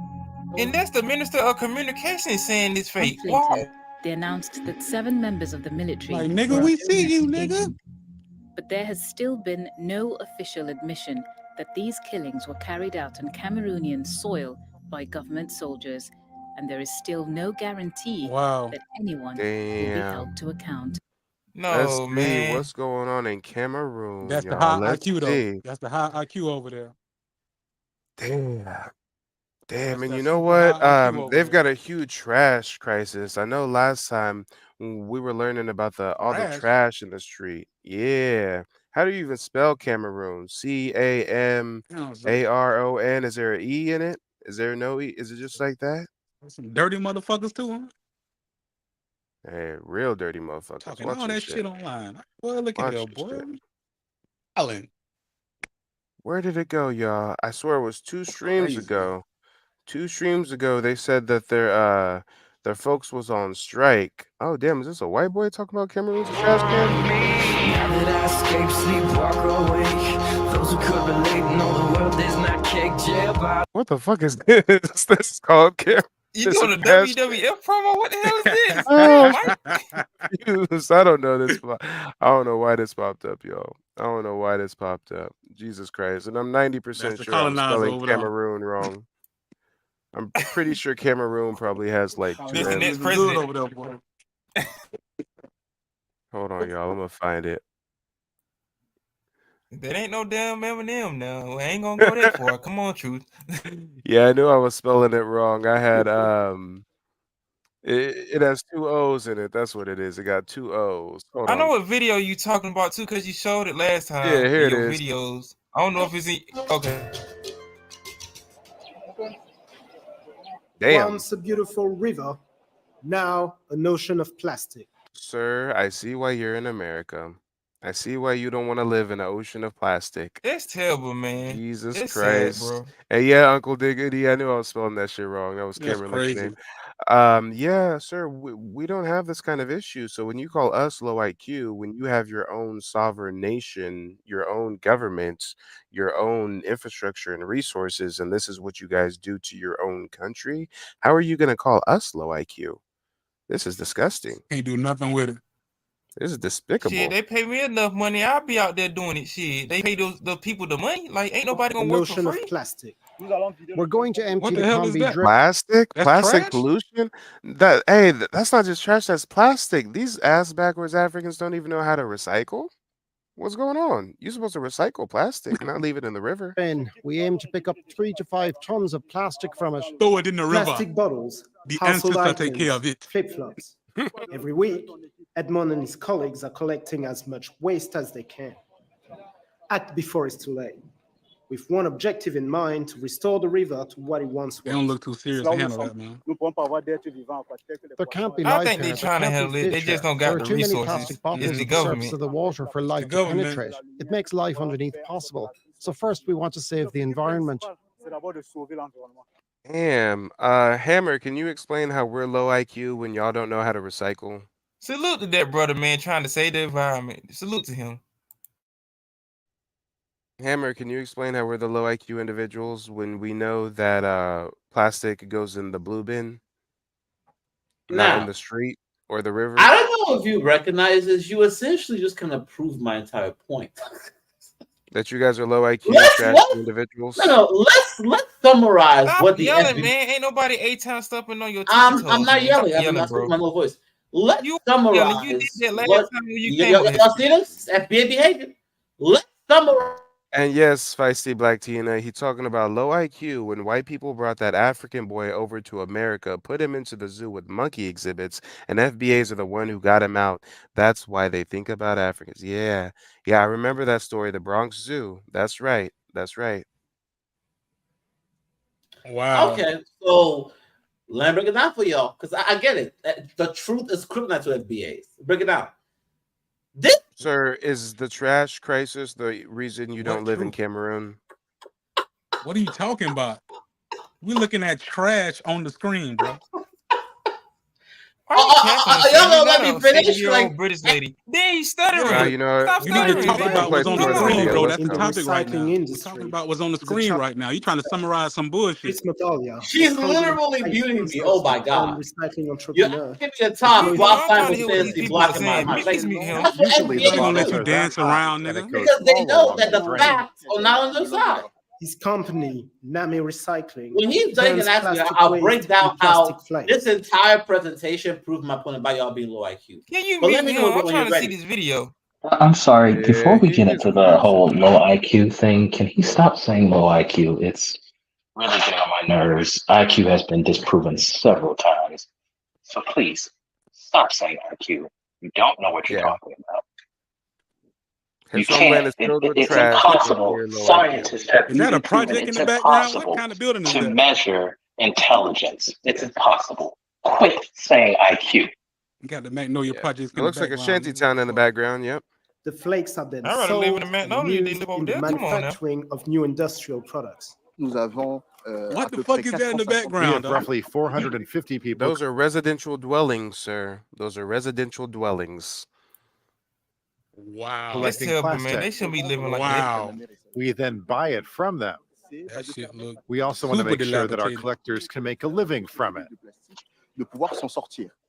And that's the Minister of Communications saying it's fake. Months later, Wow. they announced that 7 members of the military Like, nigga, were we known see as you, nigga. engaged. But there has still been no official admission that these killings were carried out on Cameroonian soil by government soldiers, and there is still no guarantee Wow. that anyone will be held Damn. to account. Let's No, see man. what's going on in Cameroon, That's the y'all. high Let's IQ though. see. That's the high IQ over there. Damn. Damn, That's and that you know super what? high IQ over They've there. got a huge trash crisis. I know last time we were learning about all the Trash. trash in the street. Yeah. How do you even spell Cameroon? CAMARON. Is there an E in it? Is there no E? Is it just like that? Some dirty motherfuckers too, huh? Hey, real dirty motherfuckers. Talking Watch all your that shit. shit online. Boy, look at Watch there, your boy. shit. Alan. Where did it go, y'all? I swear it was 2 streams Crazy. ago. 2 streams ago, they said that their folks was on strike. Oh damn, is this a white boy talking about Cameroon's a trash can? Now that I escape, sleep, walk awake. Those who could relate know the world is not cake, jail by. What the fuck is this? This is called Cameroon. You doing a WWF promo? What the hell is this? Oh, Damn, Mike. confused. I don't know this. I don't know why this popped up, y'all. I don't know why this popped up. Jesus Christ. And I'm 90% That's the sure I'm colonizer spelling over there. Cameroon wrong. I'm pretty sure Cameroon probably has like 2 This the M's. next Good president. over there, boy. Hold on, y'all. I'm gonna find it. That ain't no damn Eminem now. I ain't gonna go that far. Come on, Truth. Yeah, I knew I was spelling it wrong. I had it has 2 O's in it. That's what it is. It got 2 O's. Hold I know on. what video you talking about too, because you showed it last time Yeah, here in it your is. videos. I don't know if it's in okay. Damn. Once a beautiful river, now an ocean of plastic. Sir, I see why you're in America. I see why you don't want to live in an ocean of plastic. That's terrible, man. Jesus It's sad, Christ. bro. And yeah, Uncle Diggity, I knew I was spelling that shit wrong. That was That's Cameron Lake's crazy. name. Yeah, sir, we don't have this kind of issue. So when you call us low IQ, when you have your own sovereign nation, your own government, your own infrastructure and resources, and this is what you guys do to your own country, how are you going to call us low IQ? This is disgusting. Can't do nothing with it. This is despicable. Shit, they pay me enough money. I'll be out there doing it. Shit, they pay the people the money. Like, ain't nobody gonna An work for ocean of free. plastic. We're going to empty What the the hell is Combi that? Drip. Plastic? That's Plastic trash? pollution? That's not just trash, that's plastic. These ass backwards Africans don't even know how to recycle. What's going on? You're supposed to recycle plastic, not leave it in the river. And we aim to pick up 3 to 5 tons of plastic from it. Throw it in the river. Plastic bottles, The household ancestors take care items, of it. flip-flops. Every week, Edmond and his colleagues are collecting as much waste as they can. Act before it's too late. With one objective in mind, to restore the river to what it once They don't was. look too serious to handle that, man. There can't be I life think they here. There trying to can't handle be it. They fish just here. don't There got are the too many resources. plastic bottles It's the at the surface government. of the water for life to government. penetrate. It makes life underneath possible. So first, we want to save the environment. Damn. Hammer, can you explain how we're low IQ when y'all don't know how to recycle? Salute to that brother, man, trying to save the environment. Salute to him. Hammer, can you explain how we're the low IQ individuals when we know that plastic goes in the blue bin, not in Now, the street or the river? I don't know if you recognize this. You essentially just kind of proved my entire point. That you guys are low IQ Let's trash let's individuals? let's summarize Stop what the yelling, FBI. man. Ain't nobody A-Town stepping on your tippy I'm toes, not man. yelling. Stop I'm yelling, not speaking bro. my low voice. Let's You summarize yelling. You did that last what time when you came on here. y'all see this FBI behavior. Let's summarize. And yes, Feisty Black Tina, he talking about low IQ when white people brought that African boy over to America, put him into the zoo with monkey exhibits, and FBAs are the one who got him out. That's why they think about Africans. Yeah, I remember that story, the Bronx Zoo. That's right. That's right. Wow. Okay, so let me break it down for y'all because I get it. The truth is kryptonite to FBAs. Break it down. This Sir, is the trash crisis the reason you don't What live in truth? Cameroon? What are you talking about? We're looking at trash on the screen, bro. Why you capping us, y'all man? gonna You're let not me a finish? 70-year-old Like, British lady. Then you stuttering. Nah, you know, Stop We need to stuttering, talk baby. about what's on the Come screen, on. bro. Let's That's the go. topic right now. recycling We're industry. talking about what's on the The screen chap- right now. You're trying to summarize some bullshit. Chris Medaglia, she's a proven literally high muting me. fuel Oh my source god. recycling You entrepreneur. give me a talk employed while I'm trying to hear what these simultaneously people are blocking my saying. mic. Please Like, mute him. that's what Usually NBA the Not gonna let bottles you are that dance high around, that it nigga. goes because they all know along that the the drain. facts are not on their side. His company, Nami Recycling, When he's done burns and asking, plastic I'll break waste down in plastic how flakes. this entire presentation proved my point about y'all being low IQ. Can you But let mute me know him? I'm when trying you're to see ready. this video. I'm sorry. Before Yeah, we get he's into the whole confusing. low IQ thing, can he stop saying low IQ? It's really getting on my nerves. IQ has been disproven several times. So please stop saying IQ. You don't know what you're Yeah. talking about. You His homeland can't. is filled with It's trash and impossible. near low IQ. Scientists have Is that even a proven project in it's the background? What impossible kind of building is to that? measure intelligence. It's impossible. Quit saying IQ. You got to know your Yeah. projects It in the looks like a background. shanty nigga. town in the background. Yep. The flakes are then I'd rather live in sold the and Magnolia than used live over in the there. Come on now. manufacturing of new industrial products. Nous avons What the fuck is that in the we background, have dog? roughly 450 people. Those are residential dwellings, sir. Those are residential dwellings. Wow. That's collecting terrible, man. plastic. They shouldn't be living like Wow. We then buy it from them. That shit look We also want to super make sure that our dilapidated. collectors can make a living from it.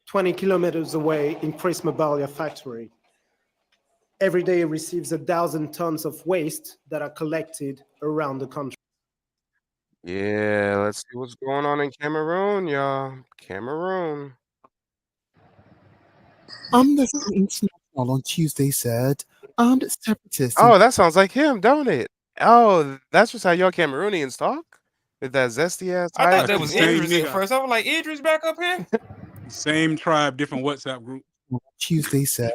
20 kilometers away in Chris Medaglia factory. Every day it receives 1,000 tons of waste that are collected around the country. Yeah, let's see what's going on in Cameroon, y'all. Cameroon. Amnesty International on Tuesday said armed separatists. Oh, that sounds like him, don't it? Oh, that's just how y'all Cameroonians talk? With that zesty ass I thought high that was Same Idris at nigga. first. I was like, Idris back up here? Same tribe, different WhatsApp group. Tuesday said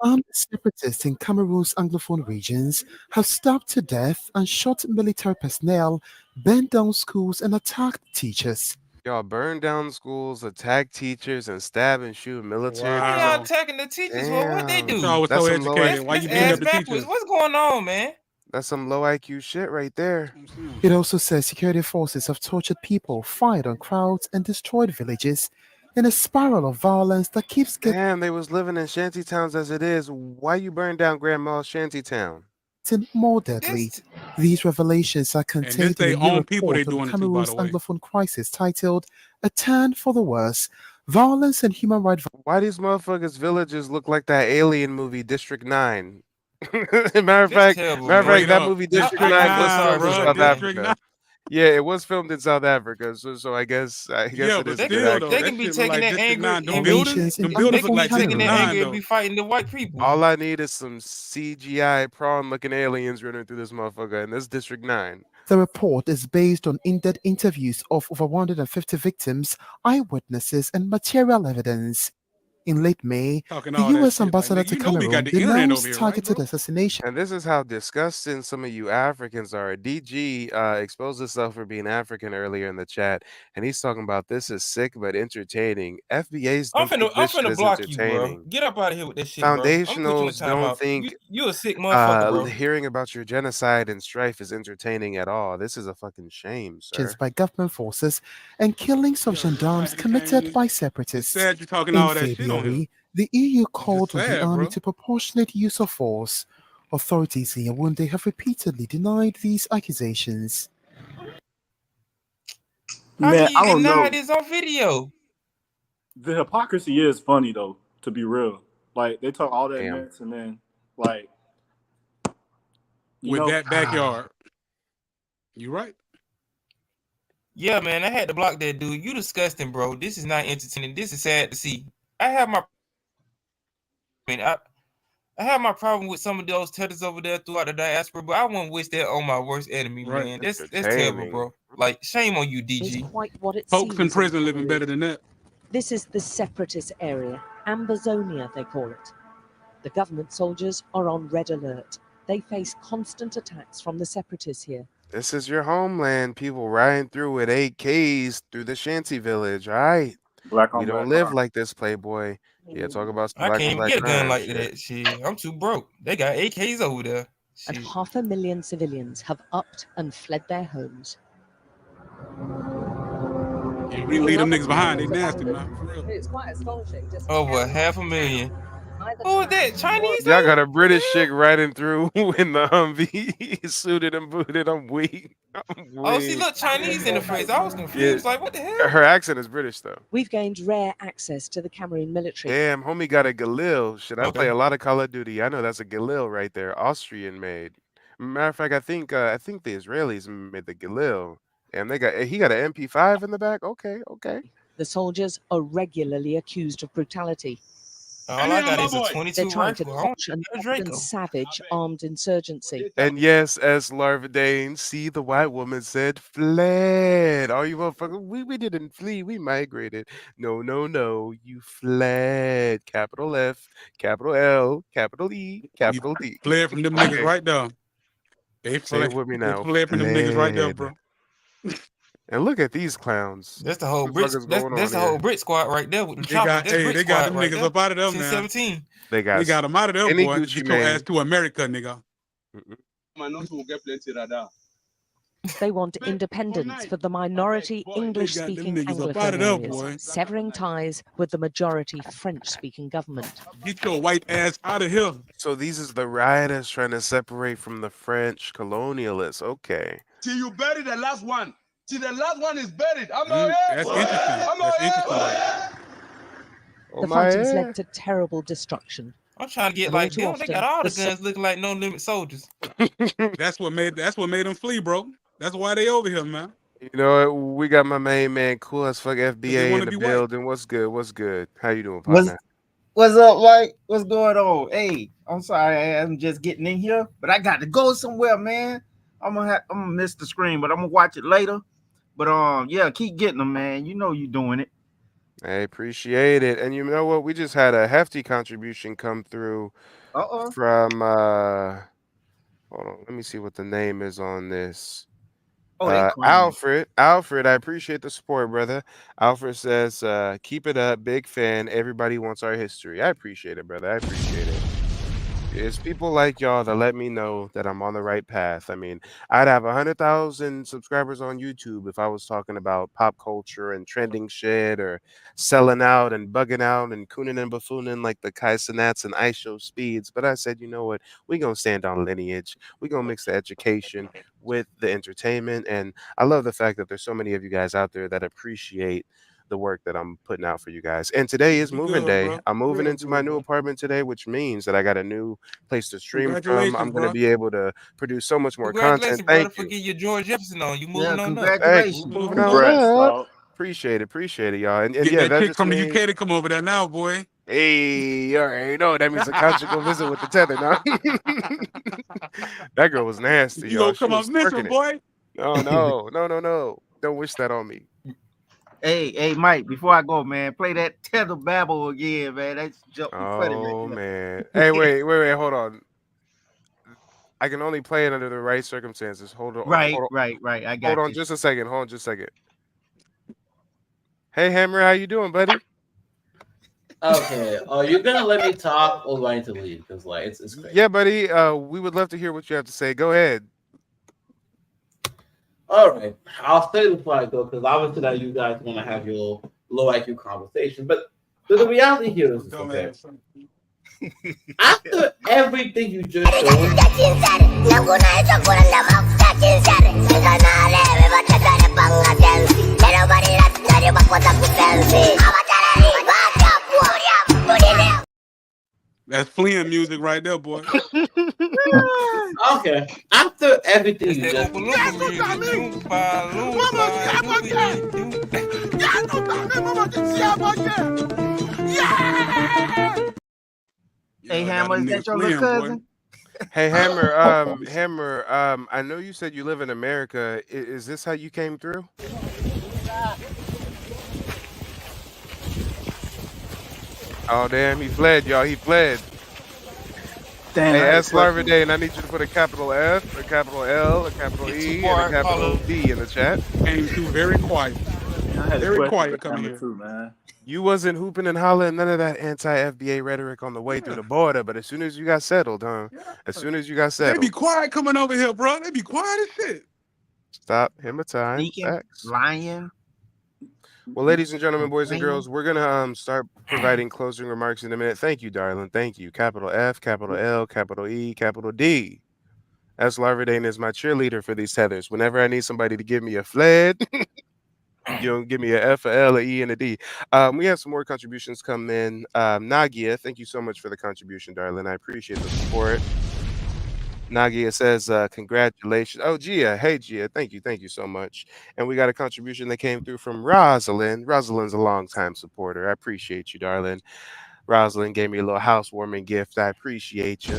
armed separatists in Cameroon's Anglophone regions have stabbed to death and shot military personnel, burned down schools, and attacked teachers. Y'all burn down schools, attack teachers, and stab and shoot military Why y'all personnel. attacking the teachers? Well, what they Damn. do? Y'all was That's so some low educated. Why That's you beating ass up the backwards. teachers? What's going on, man? That's some low IQ shit right there. It also says security forces have tortured people, fired on crowds, and destroyed villages in a spiral of violence that keeps getting Damn, they was living in shanty towns as it is. Why you burn down grandma's shanty town? more deadly. This These revelations are And this contained they in a new own people they report on doing it to, by the Cameroon's way. Anglophone crisis titled "A Turn for the Worse: Violence and Human Rights." Why these motherfuckers' villages look like that alien movie District 9? Matter of This fact, terrible, matter of man. fact, that movie District I 9 feel was sorry filmed for in them, South man. District 9. Africa. Yeah, it was filmed in South Africa. So I guess Yeah, it but is a good still though, accent. They that can be shit look taking like that District anger 9. Them and buildings, Nations them in buildings they look can be like taking District that 9 anger and though. be fighting the white people. All I need is some CGI prawn-looking aliens running through this motherfucker, and this District 9. The report is based on in-depth interviews of over 150 victims, eyewitnesses, and material evidence. In late May, Talking the all that U.S. shit. Like, ambassador nigga, to you know we got Cameroon the internet over denounced here, right, targeted bro? assassination. And this is how disgusting some of you Africans are. DG exposed himself for being African earlier in the chat, and he's talking about this is sick but entertaining. FBAs I'm don't think this shit finna is block you, bro. entertaining. Get up out of here with that shit, bro. I'm put you in Foundationals don't timeout. think You a sick motherfucker, bro. hearing about your genocide and strife is entertaining at all. This is a fucking shame, sir. By government forces and killings of gendarmes committed by separatists. Sad you talking In all that shit on here. February, the EU called on the sad, army bro. to proportionate use of force. Authorities in Yaoundé have repeatedly denied these accusations. How Man, can you I don't deny know. this on video? The hypocrisy is funny though, to be real. Like they talk all that Damn. mess and then like With that backyard. You right. Yeah, man, I had to block that dude. You disgusting, bro. This is not entertaining. This is sad to see. I have my problem with some of those tethers over there throughout the diaspora, but I wouldn't wish that on my worst enemy, Right. man. That's terrible, Entertaining. bro. Like, shame on you, Is DG. quite what it Folks in seems prison living Cameroon. better than that. This is the separatist area, Ambazonia they call it. The government soldiers are on red alert. They face constant attacks from the separatists here. This is your homeland. People riding through with AKs through the shanty village, all right? Black We on don't black live crime. like this, Playboy. Yeah, talk about some I black can't on even black get a gun crime like shit. that. Shit, I'm too broke. They got AKs over there. And Shit. 500,000 civilians have upped and fled their homes. Yeah, we leave them niggas behind. They nasty, man. For real. It's quite astonishing. Just Over 500,000. Who is that? Chinese? Y'all got a British chick riding through in the Humvee, suited and booted. I'm weak. Oh, she looked Chinese in the face. I was confused. Like, what the hell? Her accent is British though. We've gained rare access to the Cameroon military. Damn, homie got a Galil. Shit, I play Okay. a lot of Call of Duty. I know that's a Galil right there, Austrian made. Matter of fact, I think the Israelis made the Galil, and he got an MP5 in the back. Okay. The soldiers are regularly accused of brutality. All I got is a 22 They're trying to rifle. I don't quash an need a Draco. often savage armed insurgency. And yes, as Larvadane, see the white woman said, fled. All you motherfuckers, we didn't flee, we migrated. No, you fled. Capital F, capital L, capital E, capital D. Fled from them niggas right there. They Say it fled, with me they now. fled from them niggas right there, bro. And look at these clowns. That's the whole What the Brit. fuck is That's, going that's on the whole here? Brit squad right there with them They choppers. got, That's hey, Brit they got squad them right niggas there. up out of there, Since man. 17. They got them out of there, any boy. Gucci Get your man. ass to America, nigga. They want independence for the minority English-speaking niggas up out of there, Anglophone boy. areas, severing ties with the majority French-speaking government. Get your white ass out of here. So these is the rioters trying to separate from the French colonialists. Okay. Till you bury the last one. Till the last one is buried. I'm That's interesting. That's interesting. Oh The my fighting's God. led to terrible destruction. I'm trying to get And all like too them. They often, got all the the so- guns looking like No Limit Soldiers. That's what made them flee, bro. That's why they over here, man. You know what? We got my main man, cool as fuck FBA wanna in the be white. building. What's good? What's good? How you doing, What's, partner? what's up, Mike? What's going on? Hey, I'm sorry I'm just getting in here, but I got to go somewhere, man. I'm gonna miss the screen, but I'm gonna watch it later. But yeah, keep getting them, man. You know you doing it. I appreciate it. And you know what? We just had a hefty contribution come through from hold on, let me see what the name is on this. Oh, they Alfred, I appreciate the support, brother. Alfred says, keep it up, big fan. Everybody wants our history. I appreciate it, brother. I appreciate it. It's people like y'all that let me know that I'm on the right path. I mean, I'd have 100,000 subscribers on YouTube if I was talking about pop culture and trending shit, or selling out and bugging out and cooning and buffooning like the Kai Cenats and Ice Show Speeds. But I said, you know what? We're going to stand on lineage. We're going to mix the education with the entertainment. And I love the fact that there's so many of you guys out there that appreciate the work that I'm putting out for you guys. And today is moving day. bro. I'm moving Real into good, my new bro. apartment today, which means that I got a new place to stream from. I'm Congratulations, going to bro. be able to produce so much more Congratulations, content. brother, Thank for you. getting your George Jefferson on. You moving on up. Congratulations. Hey, moving on Congrats, up. dog. Appreciate it, y'all. And Get yeah, that chick just from the means, UK to come over there now, boy. hey, you already know that means a conjugal visit with the tether now. That girl was nasty, You y'all. gonna She come was up missing, twerking it. boy? No. Don't wish that on me. Hey, Mike, before I go, man, play that Tether Babble again, man. That's funny right Oh there. man. Hey, wait, hold on. I can only play it under the right circumstances. Hold on. Right. I got Hold on you. just a second. Hold on just a second. Hey Hammer, how you doing, buddy? Okay. Oh, you're gonna let me talk or going to leave? Because like it's great. Yeah, buddy. We would love to hear what you have to say. Go ahead. All right. I'll say before I go, because obviously that you guys want to have your low IQ conversation. But the reality here is this, okay? After everything you just showed, That's fleeing music right there, boy. okay. After everything you just Hey, Hammer, is that your little cousin? Hey Hammer, I know you said you live in America. Is this how you came through? Oh damn, he fled, y'all. He fled. Damn, Hey, that's S. Larvadane, and I need you to put a capital F, a capital L, a capital E, and a capital D in the chat. Came through very quiet. Man, I had a Very question quiet for coming Emma here. too, man. You wasn't hooping and hollering none of that anti-FBA rhetoric on the way through the border, but as soon as you got settled, huh? As soon as you got They be settled, quiet coming over here, bro. They be quiet as shit. stop him a time. Sneaking, Facts. lying. Well, ladies and gentlemen, boys and complaining. girls, we're gonna start providing closing remarks in a minute. Thank you, darling. Thank you. Capital F, capital L, capital E, capital D. S. Larverdane is my cheerleader for these tethers. Whenever I need somebody to give me a fled, you know, give me a F, a L, a E, and a D. We have some more contributions come in. Nagia, thank you so much for the contribution, darling. I appreciate the support. Nagia says, congratulations. Oh, Gia. Hey, Gia. Thank you so much. And we got a contribution that came through from Rosalind. Rosalind's a longtime supporter. I appreciate you, darling. Rosalind gave me a little housewarming gift. I appreciate you.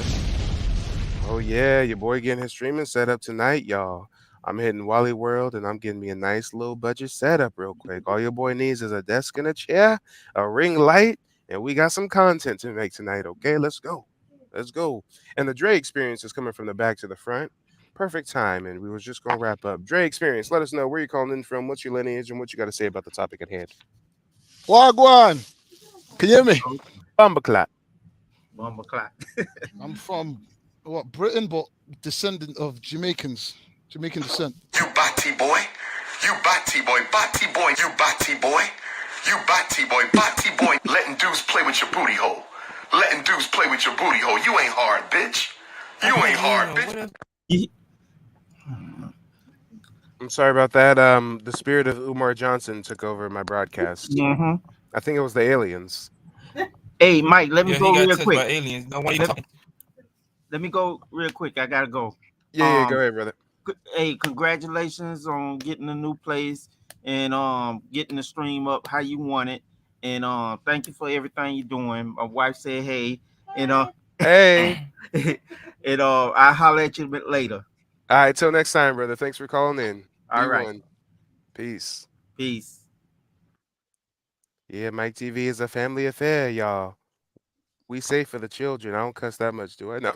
Oh, yeah. Your boy getting his streaming set up tonight, y'all. I'm hitting Wally World, and I'm getting me a nice little budget setup real quick. All your boy needs is a desk and a chair, a ring light, and we got some content to make tonight, okay? Let's go. Let's go. And the Dre experience is coming from the back to the front. Perfect time. And we was just going to wrap up. Dre experience, let us know where you're calling in from, what's your lineage, and what you got to say about the topic at hand. Wagwan. Can you hear me? Bumbleclap. Bumbleclap. I'm from Britain, but descendant of Jamaican descent. You Bati boy. You Bati boy. Bati boy. You Bati boy. You Bati boy. Bati boy. Letting dudes play with your booty hole. Letting dudes play with your booty hole. You ain't hard, bitch. You ain't hard, bitch. I'm sorry about that. The spirit of Umar Johnson took over my broadcast. Mm-hmm. I think it was the aliens. Hey, Mike, let me go real quick. By aliens. No, why you talking? Let me go real quick. I gotta go. Yeah, go ahead, brother. Hey, congratulations on getting a new place and getting the stream up how you want it. And thank you for everything you're doing. My wife said hey, and hey, and I'll holler at you a bit later. All right, till next time, brother. Thanks for calling in. All right. B1. Peace. Peace. Yeah, Mike TV is a family affair, y'all. We say for the children. I don't cuss that much, do I? No.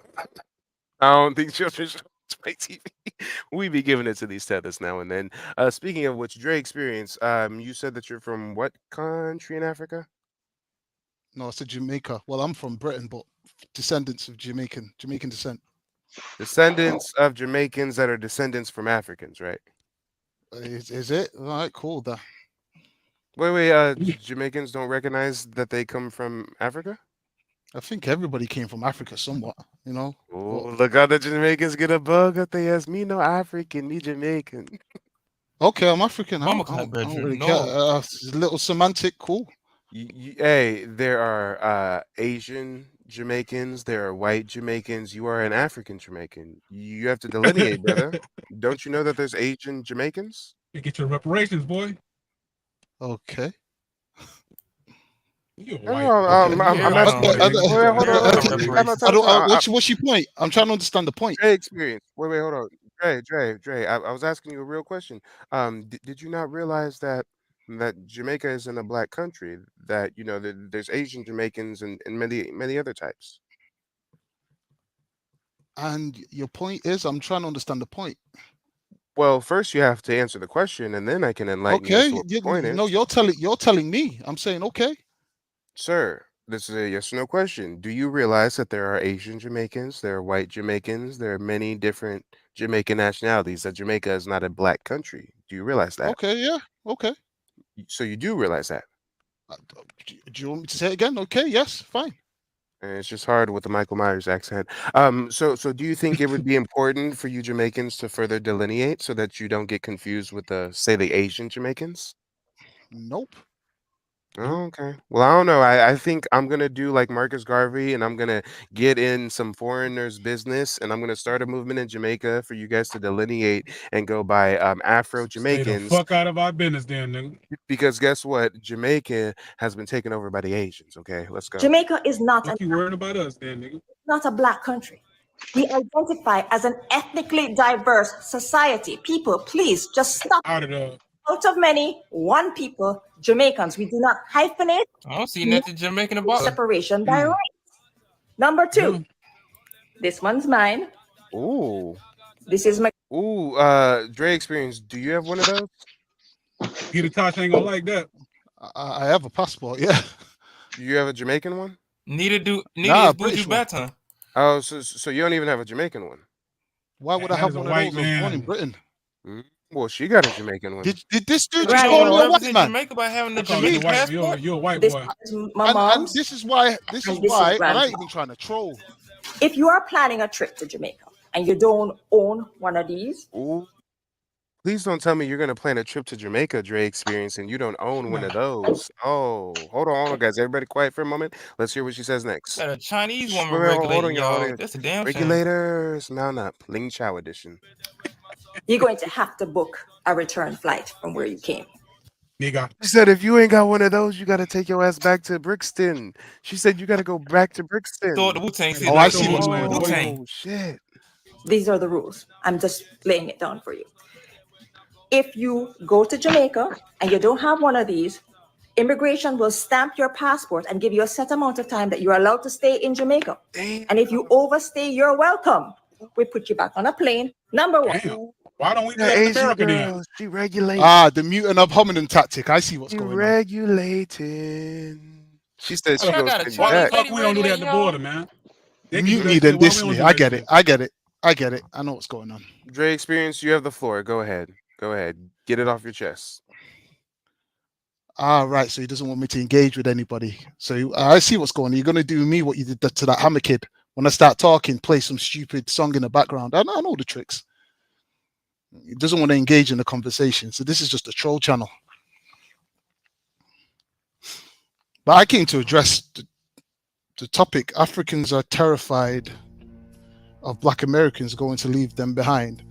I don't think children should watch Mike TV. We be giving it to these tethers now and then. Speaking of which, Dre experience, you said that you're from what country in Africa? No, I said Jamaica. Well, I'm from Britain, but descendants of Jamaican descent. Descendants of Jamaicans that are descendants from Africans, right? Is it? All right, cool. Wait. Jamaicans don't recognize that they come from Africa? I think everybody came from Africa somewhat, you know. Oh, look how the Jamaicans get a bug up there. Yes, me no African, me Jamaican. Okay, I'm African. I Mama don't can't really no. care. It's a little semantic, cool. Hey, there are Asian Jamaicans, there are white Jamaicans. You are an African Jamaican. You have to delineate, brother. Don't you know that there's Asian Jamaicans? You get your reparations, boy. Okay. What's your point? I'm trying to understand the point. Dre experience. Wait, hold on. Dre. I was asking you a real question. Did you not realize that Jamaica isn't a black country? That there's Asian Jamaicans and many other types. And your point is, I'm trying to understand the point. Well, first you have to answer the question, and then I can enlighten you as to what the point is. No, you're telling me. I'm saying okay. Sir, this is a yes or no question. Do you realize that there are Asian Jamaicans, there are white Jamaicans, there are many different Jamaican nationalities, that Jamaica is not a black country? Do you realize that? Okay, yeah, okay. So you do realize that? Do you want me to say it again? Okay, yes, fine. And it's just hard with the Michael Myers accent. So do you think it would be important for you Jamaicans to further delineate so that you don't get confused with the Asian Jamaicans? Nope. Oh, okay. Well, I don't know. I think I'm gonna do like Marcus Garvey, and I'm gonna get in some foreigners' business, and I'm gonna start a movement in Jamaica for you guys to delineate and go by Afro Jamaicans. Fuck out of our business, then, nigga. Because guess what? Jamaica has been taken over by the Asians. Okay, let's go. Jamaica is not you worrying about us, then, nigga. Not a black country. We identify as an ethnically diverse society. People, please just stop. Out of many, one people, Jamaicans. We do not hyphenate. I don't see nothing Jamaican about it. Separation by race. Number two, this one's mine. Ooh. This is my. Ooh, Dre experience. Do you have one of those? Peter Tosh ain't gonna like that. I have a passport. Yeah. You have a Jamaican one? Neither Nah, is British Buju one. Banton. Oh, so you don't even have a Jamaican one? Why would I That have is a one of white those? I was born in man. Britain. Well, she got a Jamaican one. Did this dude Right. just You call don't me a white represent man? Jamaica by having a I call you a Jamaican white. passport. You're a white This boy. is my And mom's. this is why. This And is this is why. And I grandpa. ain't even trying to troll. If you are planning a trip to Jamaica and you don't own one of these, Ooh. Please don't tell me you're gonna plan a trip to Jamaica, Dre Experience, and you don't own one of those. Oh, hold on, guys. Everybody quiet for a moment. Let's hear what she says next. Got a Chinese woman Wait, hold regulating on, y'all. Hold y'all. on. That's a damn shame. Regulators, mount up. Ling Chow edition. you're going to have to book a return flight from where you came. Nigga. She said if you ain't got one of those, you gotta take your ass back to Brixton. She said you gotta go back to Brixton. Throw the Wu-Tang. Oh, I see what's going on. Wu-Tang. Oh shit. These are the rules. I'm just laying it down for you. If you go to Jamaica and you don't have one of these, immigration will stamp your passport and give you a set amount of time that you're allowed to stay in Jamaica. Damn. And if you overstay your welcome, we put you back on a plane. Number one. Damn. Why don't we do The that in Asian America then? girl, she regulates. The mutant ab hominem tactic. I see what's She going on. regulating. She said she I gonna got a send you Why the back. fuck we don't do that at the border, man? They can do Mute that me shit. then Why we diss don't me. do I that get shit? it. I get it. I get it. I know what's going on. Dre Experience, you have the floor. Go ahead. Go ahead. Get it off your chest. Right. So he doesn't want me to engage with anybody. So I see what's going on. You're gonna do me what you did to that Hammer kid. When I start talking, play some stupid song in the background. I know the tricks. He doesn't want to engage in the conversation. So this is just a troll channel. But I came to address the topic. Africans are terrified of Black Americans going to leave them behind.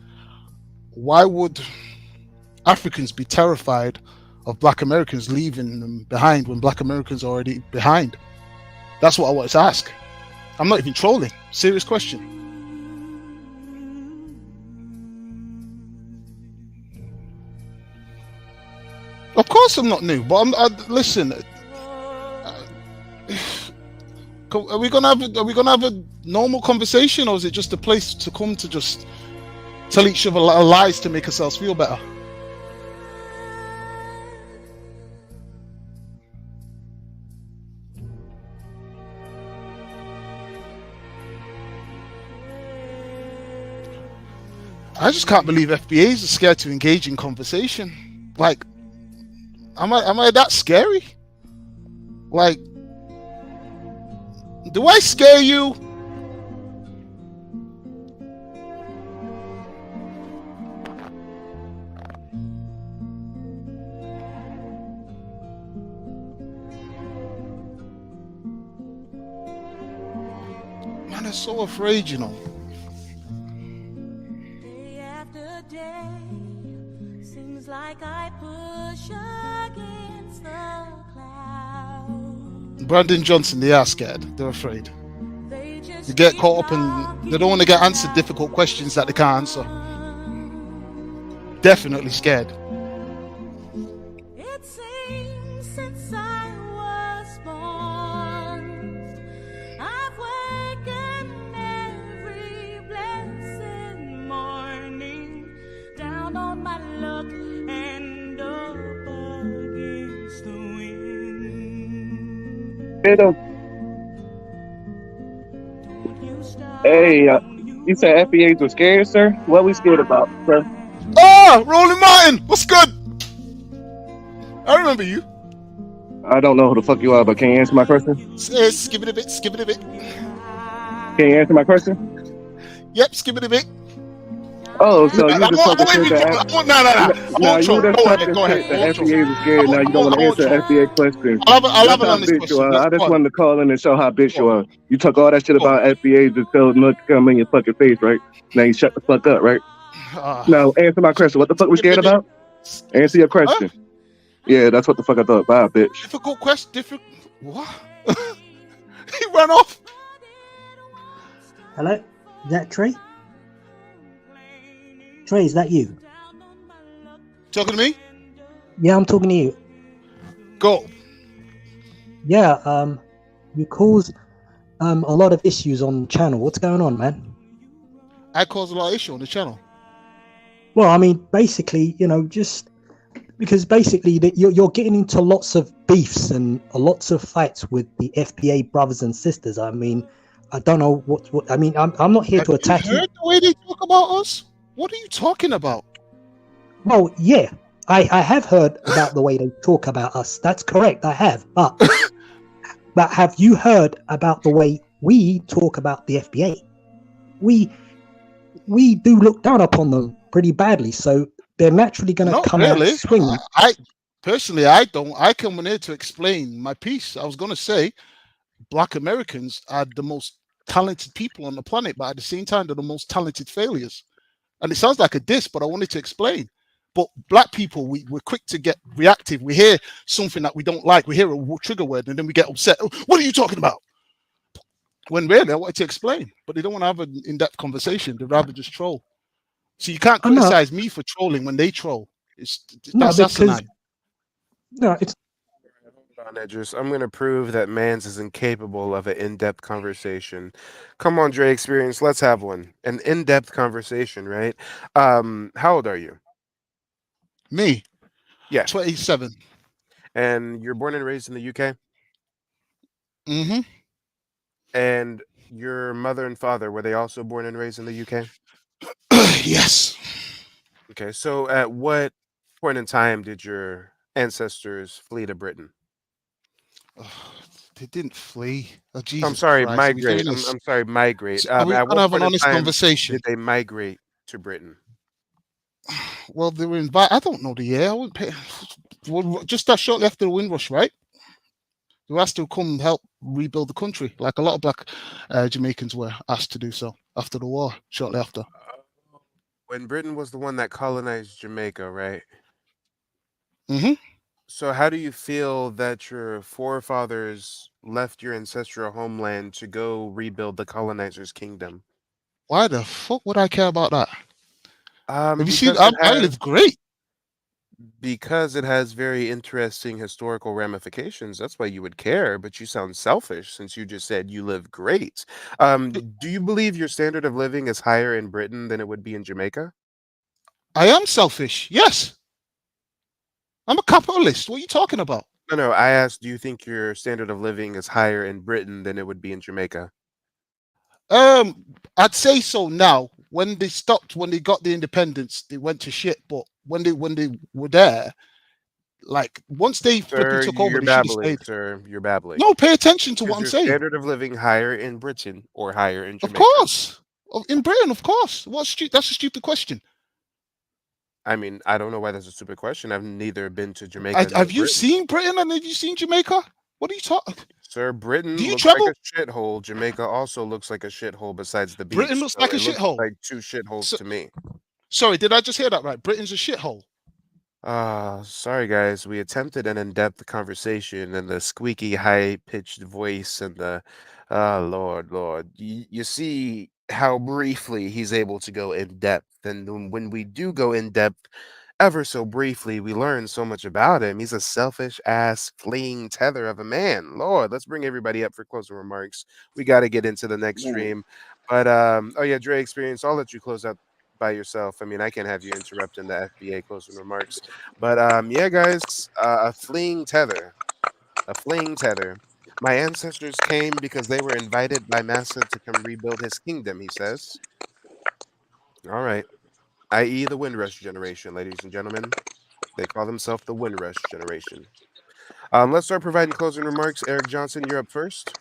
Why would Africans be terrified of Black Americans leaving them behind when Black Americans are already behind? That's what I wanted to ask. I'm not even trolling. Serious question. Of course I'm not new, but listen. Are we gonna have a normal conversation, or is it just a place to come to just tell each other lies to make ourselves feel better? I just can't believe FBAs are scared to engage in conversation. Like, am I that scary? Like, do I scare you? Man, I'm so afraid, you know. Seems like I push against the clouds. Brandon Johnson, they are scared. They're afraid. They get caught up and they don't want to get answered difficult questions that they can't answer. Definitely scared. It seems since I was born, I've wakened every blessed morning, down on my luck and up against the wind. Hey, you said FBAs were scared, sir? What we scared about, sir? Oh, Roland Martin, what's good? I remember you. I don't know who the fuck you are, but can you answer my question? Skip it a bit, skip it a bit. Can you answer my question? Yep, skip it a bit. Oh, so you No. just talking shit that... No, you just talking shit that FBAs were scared. Now you don't want to answer FBA questions. I'll have That's how an honest bitch you question. are. I just wanted to call in and show how bitch you are. You took all that shit about FBAs to tell them to come in your fucking face, right? Now you shut the fuck up, right? Now answer my question. What the fuck we scared about? Answer your question. Yeah, that's what the fuck I thought. Bye, bitch. Difficult question. What? He ran off. Hello? Is that Trey? Trey, is that you? Talking to me? Yeah, I'm talking to you. Go. Yeah, you caused a lot of issues on the channel. What's going on, man? I caused a lot of issue on the channel. Well, I mean, basically, just because basically you're getting into lots of beefs and lots of fights with the FBA brothers and sisters. I mean, I don't know what I mean. I'm not here to attack you. Heard the way they talk about us? What are you talking about? Well, yeah, I have heard about the way they talk about us. That's correct, I have. But have you heard about the way we talk about the FBA? We do look down upon them pretty badly, so they're naturally going to come out swinging. I personally, I don't. I come in here to explain my piece. I was going to say, Black Americans are the most talented people on the planet, but at the same time, they're the most talented failures. And it sounds like a diss, but I wanted to explain. But Black people, we're quick to get reactive. We hear something that we don't like. We hear a trigger word, and then we get upset. What are you talking about? When really, I wanted to explain, but they don't want to have an in-depth conversation. They'd rather just troll. So you can't criticize me for trolling when they troll. That's asinine. No, it's. Hold on, Edris. I'm going to prove that Mans is incapable of an in-depth conversation. Come on, Dre Experience. Let's have one. An in-depth conversation, right? How old are you? Me? Yeah. 27. And you're born and raised in the UK? Mm-hmm. And your mother and father, were they also born and raised in the UK? Yes. Okay, so at what point in time did your ancestors flee to Britain? They didn't flee. Oh, Jesus I'm sorry, Christ. migrate. I'm sorry, migrate. Are we At gonna what have an point in honest time conversation? did they migrate to Britain? Well, they were invited. I don't know the year. I wouldn't pay. Well, just that shortly after the Windrush, right? They were asked to come help rebuild the country, like a lot of Black Jamaicans were asked to do so after the war, shortly after. When Britain was the one that colonized Jamaica, right? Mm-hmm. So how do you feel that your forefathers left your ancestral homeland to go rebuild the colonizer's kingdom? Why the fuck would I care about that? Have you seen? Because I live great. Because it has very interesting historical ramifications. That's why you would care, but you sound selfish since you just said you live great. Do you believe your standard of living is higher in Britain than it would be in Jamaica? I am selfish. Yes. I'm a capitalist. What are you talking about? No, I asked, do you think your standard of living is higher in Britain than it would be in Jamaica? I'd say so now. When they got the independence, they went to shit. But when they were there, like once they flipping took over, they should have stayed. Sir, you're babbling. No, pay attention to what I'm Is your saying. standard of living higher in Britain or higher in Jamaica? Of course, in Britain, of course. That's a stupid question. I mean, I don't know why that's a stupid question. I've neither been to Jamaica. Have you seen Britain and have you seen Jamaica? What are you talking? Sir, Britain Do you looks travel? like a shithole. Jamaica also looks like a shithole besides the beach. Britain looks like a it looks shithole. like two shitholes to me. Sorry, did I just hear that right? Britain's a shithole. Sorry guys, we attempted an in-depth conversation and the squeaky high-pitched voice and the Lord. You see how briefly he's able to go in depth, and when we do go in depth ever so briefly, we learn so much about him. He's a selfish ass fleeing tether of a man. Lord, let's bring everybody up for closing remarks. We got to get into the next stream. But oh yeah, Dre Experience, I'll let you close out by yourself. I mean, I can't have you interrupting the FBA closing remarks. But yeah, guys, a fleeing tether. My ancestors came because they were invited by Massa to come rebuild his kingdom, he says. All right. I.e. the Windrush generation, ladies and gentlemen. They call themselves the Windrush generation. Let's start providing closing remarks. Eric Johnson, you're up first.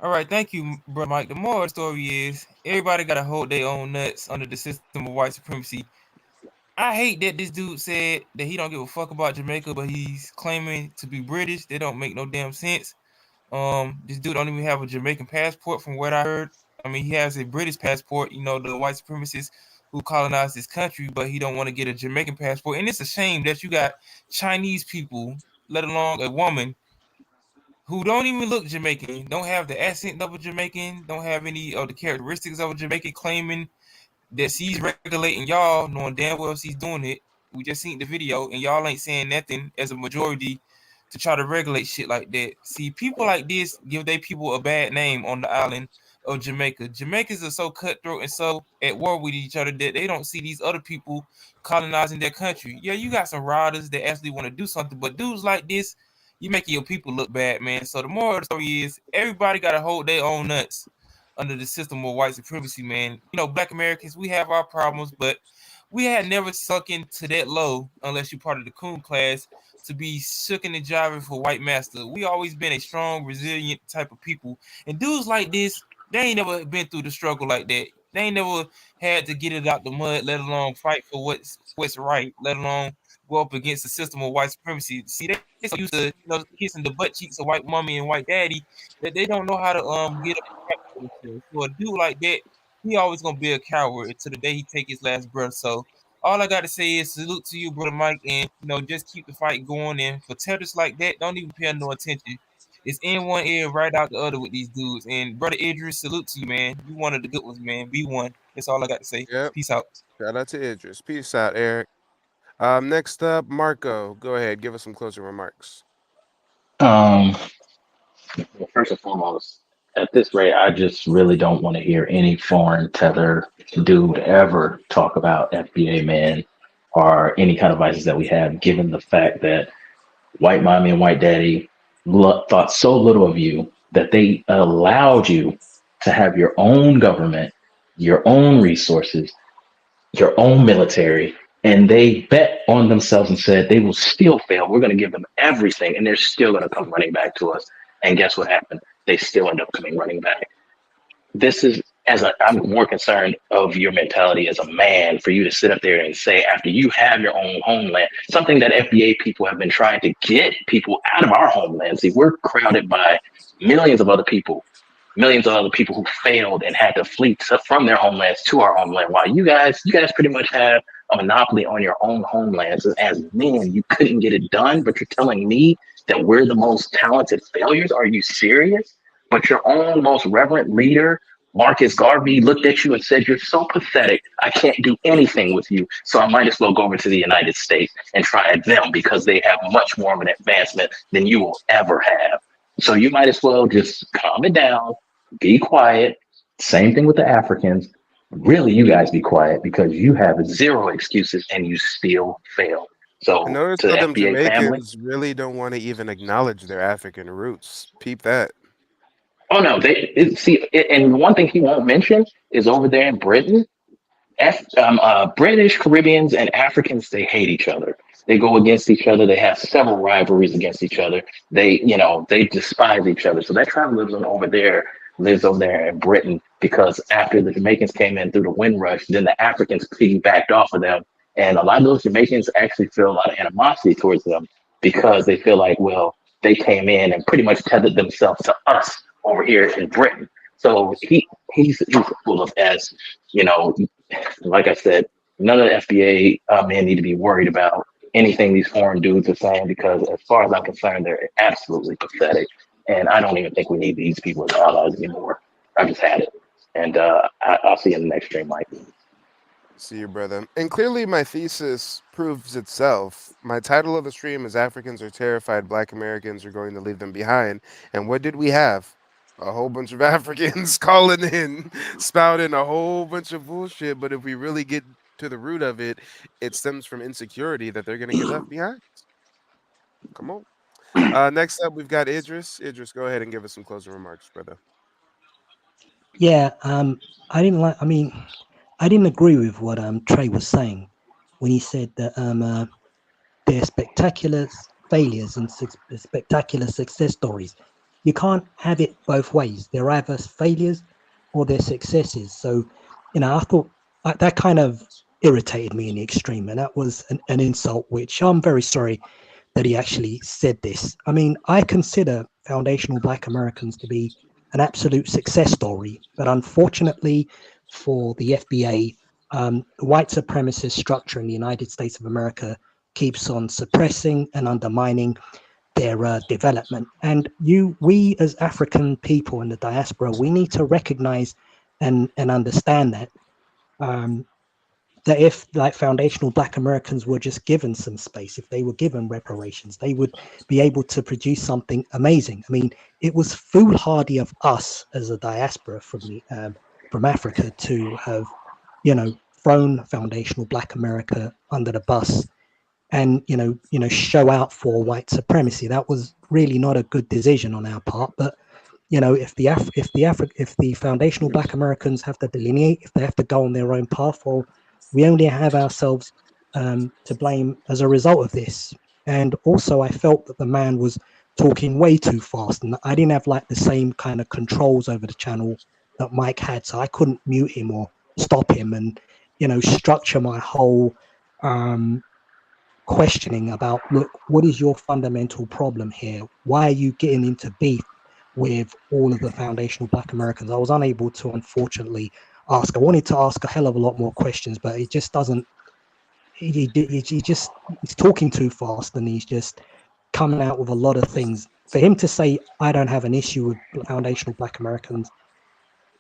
All right, thank you, bro, Mike. The moral of the story is everybody got to hold their own nuts under the system of white supremacy. I hate that this dude said that he don't give a fuck about Jamaica, but he's claiming to be British. They don't make no damn sense. This dude don't even have a Jamaican passport from what I heard. I mean, he has a British passport, you know, the white supremacists who colonized this country, but he don't want to get a Jamaican passport. And it's a shame that you got Chinese people, let alone a woman, who don't even look Jamaican, don't have the accent of a Jamaican, don't have any of the characteristics of a Jamaican, claiming that she's regulating y'all, knowing damn well she's doing it. We just seen the video, and y'all ain't saying nothing as a majority to try to regulate shit like that. See, people like this give their people a bad name on the island of Jamaica. Jamaicans are so cutthroat and so at war with each other that they don't see these other people colonizing their country. Yeah, you got some riders that actually want to do something, but dudes like this, you making your people look bad, man. So the moral of the story is everybody got to hold their own nuts under the system of white supremacy, man. You know, Black Americans, we have our problems, but we had never sunk into that low unless you're part of the coon class to be shooking and jiving for white master. We always been a strong, resilient type of people. And dudes like this, they ain't never been through the struggle like that. They ain't never had to get it out the mud, let alone fight for what's right, let alone go up against the system of white supremacy. See, they so used to, you know, kissing the butt cheeks of white mommy and white daddy that they don't know how to get up. So a dude like that, he always gonna be a coward until the day he take his last breath. So all I gotta say is salute to you, brother Mike, and you know, just keep the fight going. And for terrorists like that, don't even pay no attention. It's in one ear, right out the other with these dudes. And brother Idris, salute to you, man. You one of the good ones, man. Be one. That's all I got to say. Yep. Peace out. Shout out to Idris. Peace out, Eric. Next up, Marco. Go ahead. Give us some closing remarks. Well, first and foremost, at this rate, I just really don't want to hear any foreign tether dude ever talk about FBA, man, or any kind of vices that we have, given the fact that white mommy and white daddy thought so little of you that they allowed you to have your own government, your own resources, your own military, and they bet on themselves and said they will still fail. We're going to give them everything, and they're still going to come running back to us. And guess what happened? They still end up coming running back. This is, I'm more concerned of your mentality as a man, for you to sit up there and say, after you have your own homeland, something that FBA people have been trying to get people out of our homeland. See, we're crowded by millions of other people who failed and had to flee from their homelands to our homeland. While you guys pretty much have a monopoly on your own homelands. As men, you couldn't get it done, but you're telling me that we're the most talented failures? Are you serious? But your own most reverent leader, Marcus Garvey, looked at you and said, you're so pathetic, I can't do anything with you, so I might as well go over to the United States and try them, because they have much more of an advancement than you will ever have. So you might as well just calm it down, be quiet. Same thing with the Africans. Really, you guys be quiet, because you have zero excuses and you still fail. So I noticed to the that them FBA family, Jamaicans really don't want to even acknowledge their African roots. Peep that. oh no, and one thing he won't mention is over there in Britain, British, Caribbeans, and Africans, they hate each other. They go against each other. They have several rivalries against each other. They despise each other. So that tribe lives over there in Britain, because after the Jamaicans came in through the Windrush, then the Africans piggybacked off of them. And a lot of those Jamaicans actually feel a lot of animosity towards them, because they feel like, well, they came in and pretty much tethered themselves to us over here in Britain. So he's full of S. Like I said, none of the FBA men need to be worried about anything these foreign dudes are saying, because as far as I'm concerned, they're absolutely pathetic. And I don't even think we need these people as allies anymore. I just had it. And I'll see you in the next stream, Mike. See you, brother. And clearly my thesis proves itself. My title of the stream is Africans are terrified Black Americans are going to leave them behind. And what did we have? A whole bunch of Africans calling in, spouting a whole bunch of bullshit. But if we really get to the root of it, it stems from insecurity that they're going to get left behind. Come on. Next up, we've got Idris. Idris, go ahead and give us some closing remarks, brother. Yeah, I didn't agree with what Trey was saying when he said that they're spectacular failures and spectacular success stories. You can't have it both ways. They're either failures or they're successes. So, I thought that kind of irritated me in the extreme, and that was an insult, which I'm very sorry that he actually said this. I mean, I consider foundational Black Americans to be an absolute success story, but unfortunately for the FBA, the white supremacist structure in the United States of America keeps on suppressing and undermining their development. And we as African people in the diaspora, we need to recognize and understand that that if like foundational Black Americans were just given some space, if they were given reparations, they would be able to produce something amazing. I mean, it was foolhardy of us as a diaspora from Africa to have, you know, thrown foundational Black America under the bus and show out for white supremacy. That was really not a good decision on our part. But you know, if the foundational Black Americans have to delineate, if they have to go on their own path, well, we only have ourselves to blame as a result of this. And also, I felt that the man was talking way too fast, and I didn't have like the same kind of controls over the channel that Mike had, so I couldn't mute him or stop him, and structure my whole questioning about, look, what is your fundamental problem here? Why are you getting into beef with all of the foundational Black Americans? I was unable to, unfortunately, ask. I wanted to ask a hell of a lot more questions, but it just doesn't. He's talking too fast, and he's just coming out with a lot of things. For him to say, I don't have an issue with foundational Black Americans,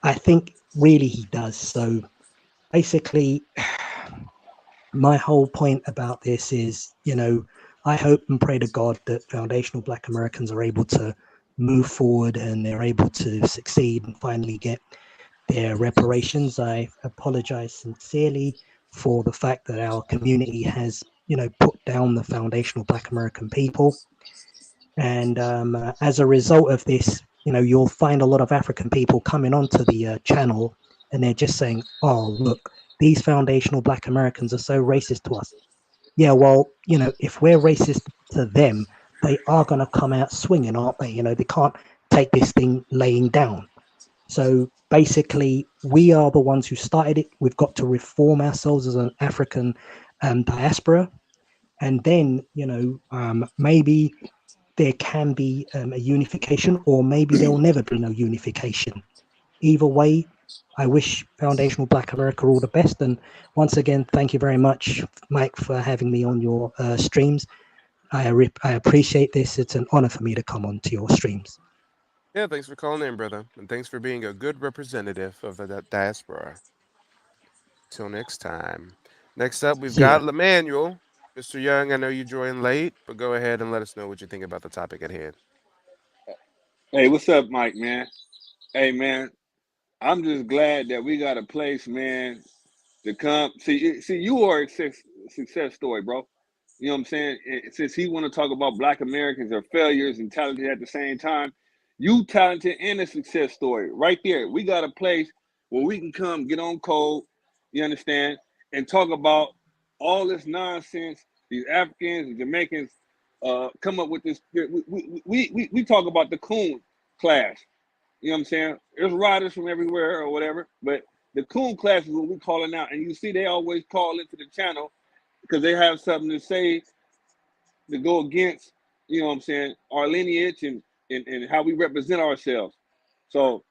I think really he does. So basically, my whole point about this is, I hope and pray to God that foundational Black Americans are able to move forward and they're able to succeed and finally get their reparations. I apologize sincerely for the fact that our community has, put down the foundational Black American people. And as a result of this, you'll find a lot of African people coming onto the channel, and they're just saying, oh, look, these foundational Black Americans are so racist to us. Yeah, well, if we're racist to them, they are going to come out swinging, aren't they? They can't take this thing laying down. So basically, we are the ones who started it. We've got to reform ourselves as an African diaspora. And then, maybe there can be a unification, or maybe there will never be no unification. Either way, I wish Foundational Black America all the best. And once again, thank you very much, Mike, for having me on your streams. I appreciate this. It's an honor for me to come on to your streams. Yeah, thanks for calling in, brother. And thanks for being a good representative of the diaspora. Till next time. Next up, we've got Lemanuel. Mr. Young, I know you joined late, but go ahead and let us know what you think about the topic at hand. Hey, what's up, Mike, man? Hey, man, I'm just glad that we got a place, man, to come. See, you are a success story, bro. You know what I'm saying? Since he want to talk about Black Americans are failures and talented at the same time, you talented and a success story right there. We got a place where we can come get on code, you understand, and talk about all this nonsense. These Africans and Jamaicans come up with this. We talk about the coon class. You know what I'm saying? There's riders from everywhere or whatever, but the coon class is what we're calling out. And you see, they always call into the channel because they have something to say to go against, you know what I'm saying, our lineage and how we represent ourselves. So,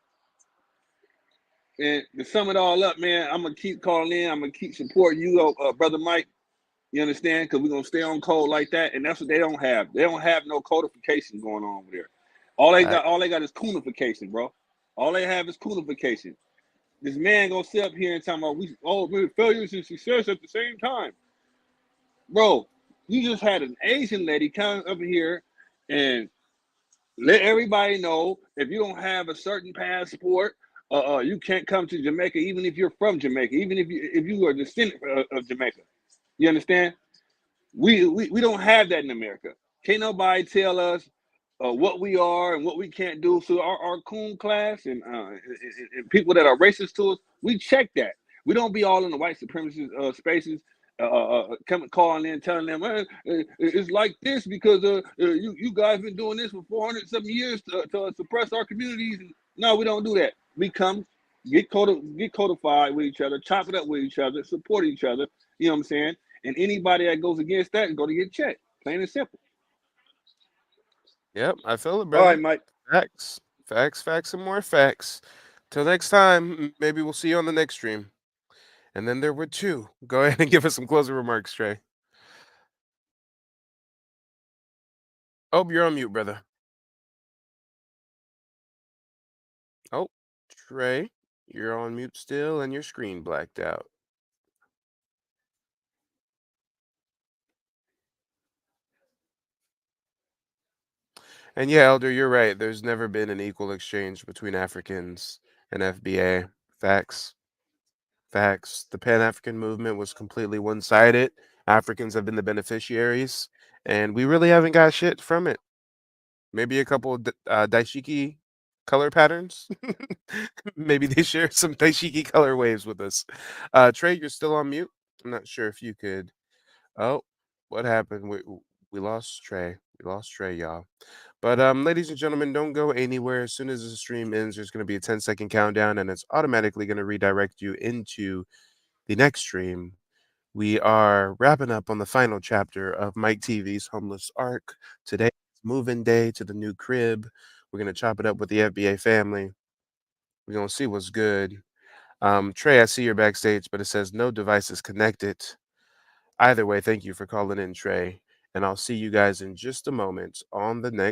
and to sum it all up, man, I'm going to keep calling in. I'm going to keep supporting you, Brother Mike. You understand? Because we're going to stay on code like that. And that's what they don't have. They don't have no codification going on over there. All they got is coonification, bro. All they have is coonification. This man gonna sit up here and talk about we're failures and success at the same time. Bro, you just had an Asian lady come up here and let everybody know if you don't have a certain passport, you can't come to Jamaica, even if you're from Jamaica, even if you are a descendant of Jamaica. You understand? We don't have that in America. Can't nobody tell us what we are and what we can't do. So our coon class and people that are racist to us, we check that. We don't be all in the white supremacist spaces, calling in, telling them it's like this because you guys been doing this for 400-something years to suppress our communities. No, we don't do that. We come get codified with each other, chop it up with each other, support each other. You know what I'm saying? And anybody that goes against that is going to get checked. Plain and simple. Yep, I feel it, brother. All right, Mike. Facts, and more facts. Till next time, maybe we'll see you on the next stream. And then there were two. Go ahead and give us some closing remarks, Trey. Oh, you're on mute, brother. Oh, Trey, you're on mute still, and your screen blacked out. And yeah, Elder, you're right. There's never been an equal exchange between Africans and FBA. Facts. Facts. The Pan African movement was completely one sided. Africans have been the beneficiaries, and we really haven't got shit from it. Maybe a couple of daishiki color patterns. Maybe they share some daishiki color waves with us. Trey, you're still on mute. I'm not sure if you could. Oh, what happened? We lost Trey. We lost Trey, y'all. But ladies and gentlemen, don't go anywhere. As soon as the stream ends, there's going to be a 10-second countdown, and it's automatically going to redirect you into the next stream. We are wrapping up on the final chapter of Mike TV's Homeless Arc. Today is move-in day to the new crib. We're going to chop it up with the FBA family. We're going to see what's good. Trey, I see you're backstage, but it says no devices connected. Either way, thank you for calling in, Trey. And I'll see you guys in just a moment on the next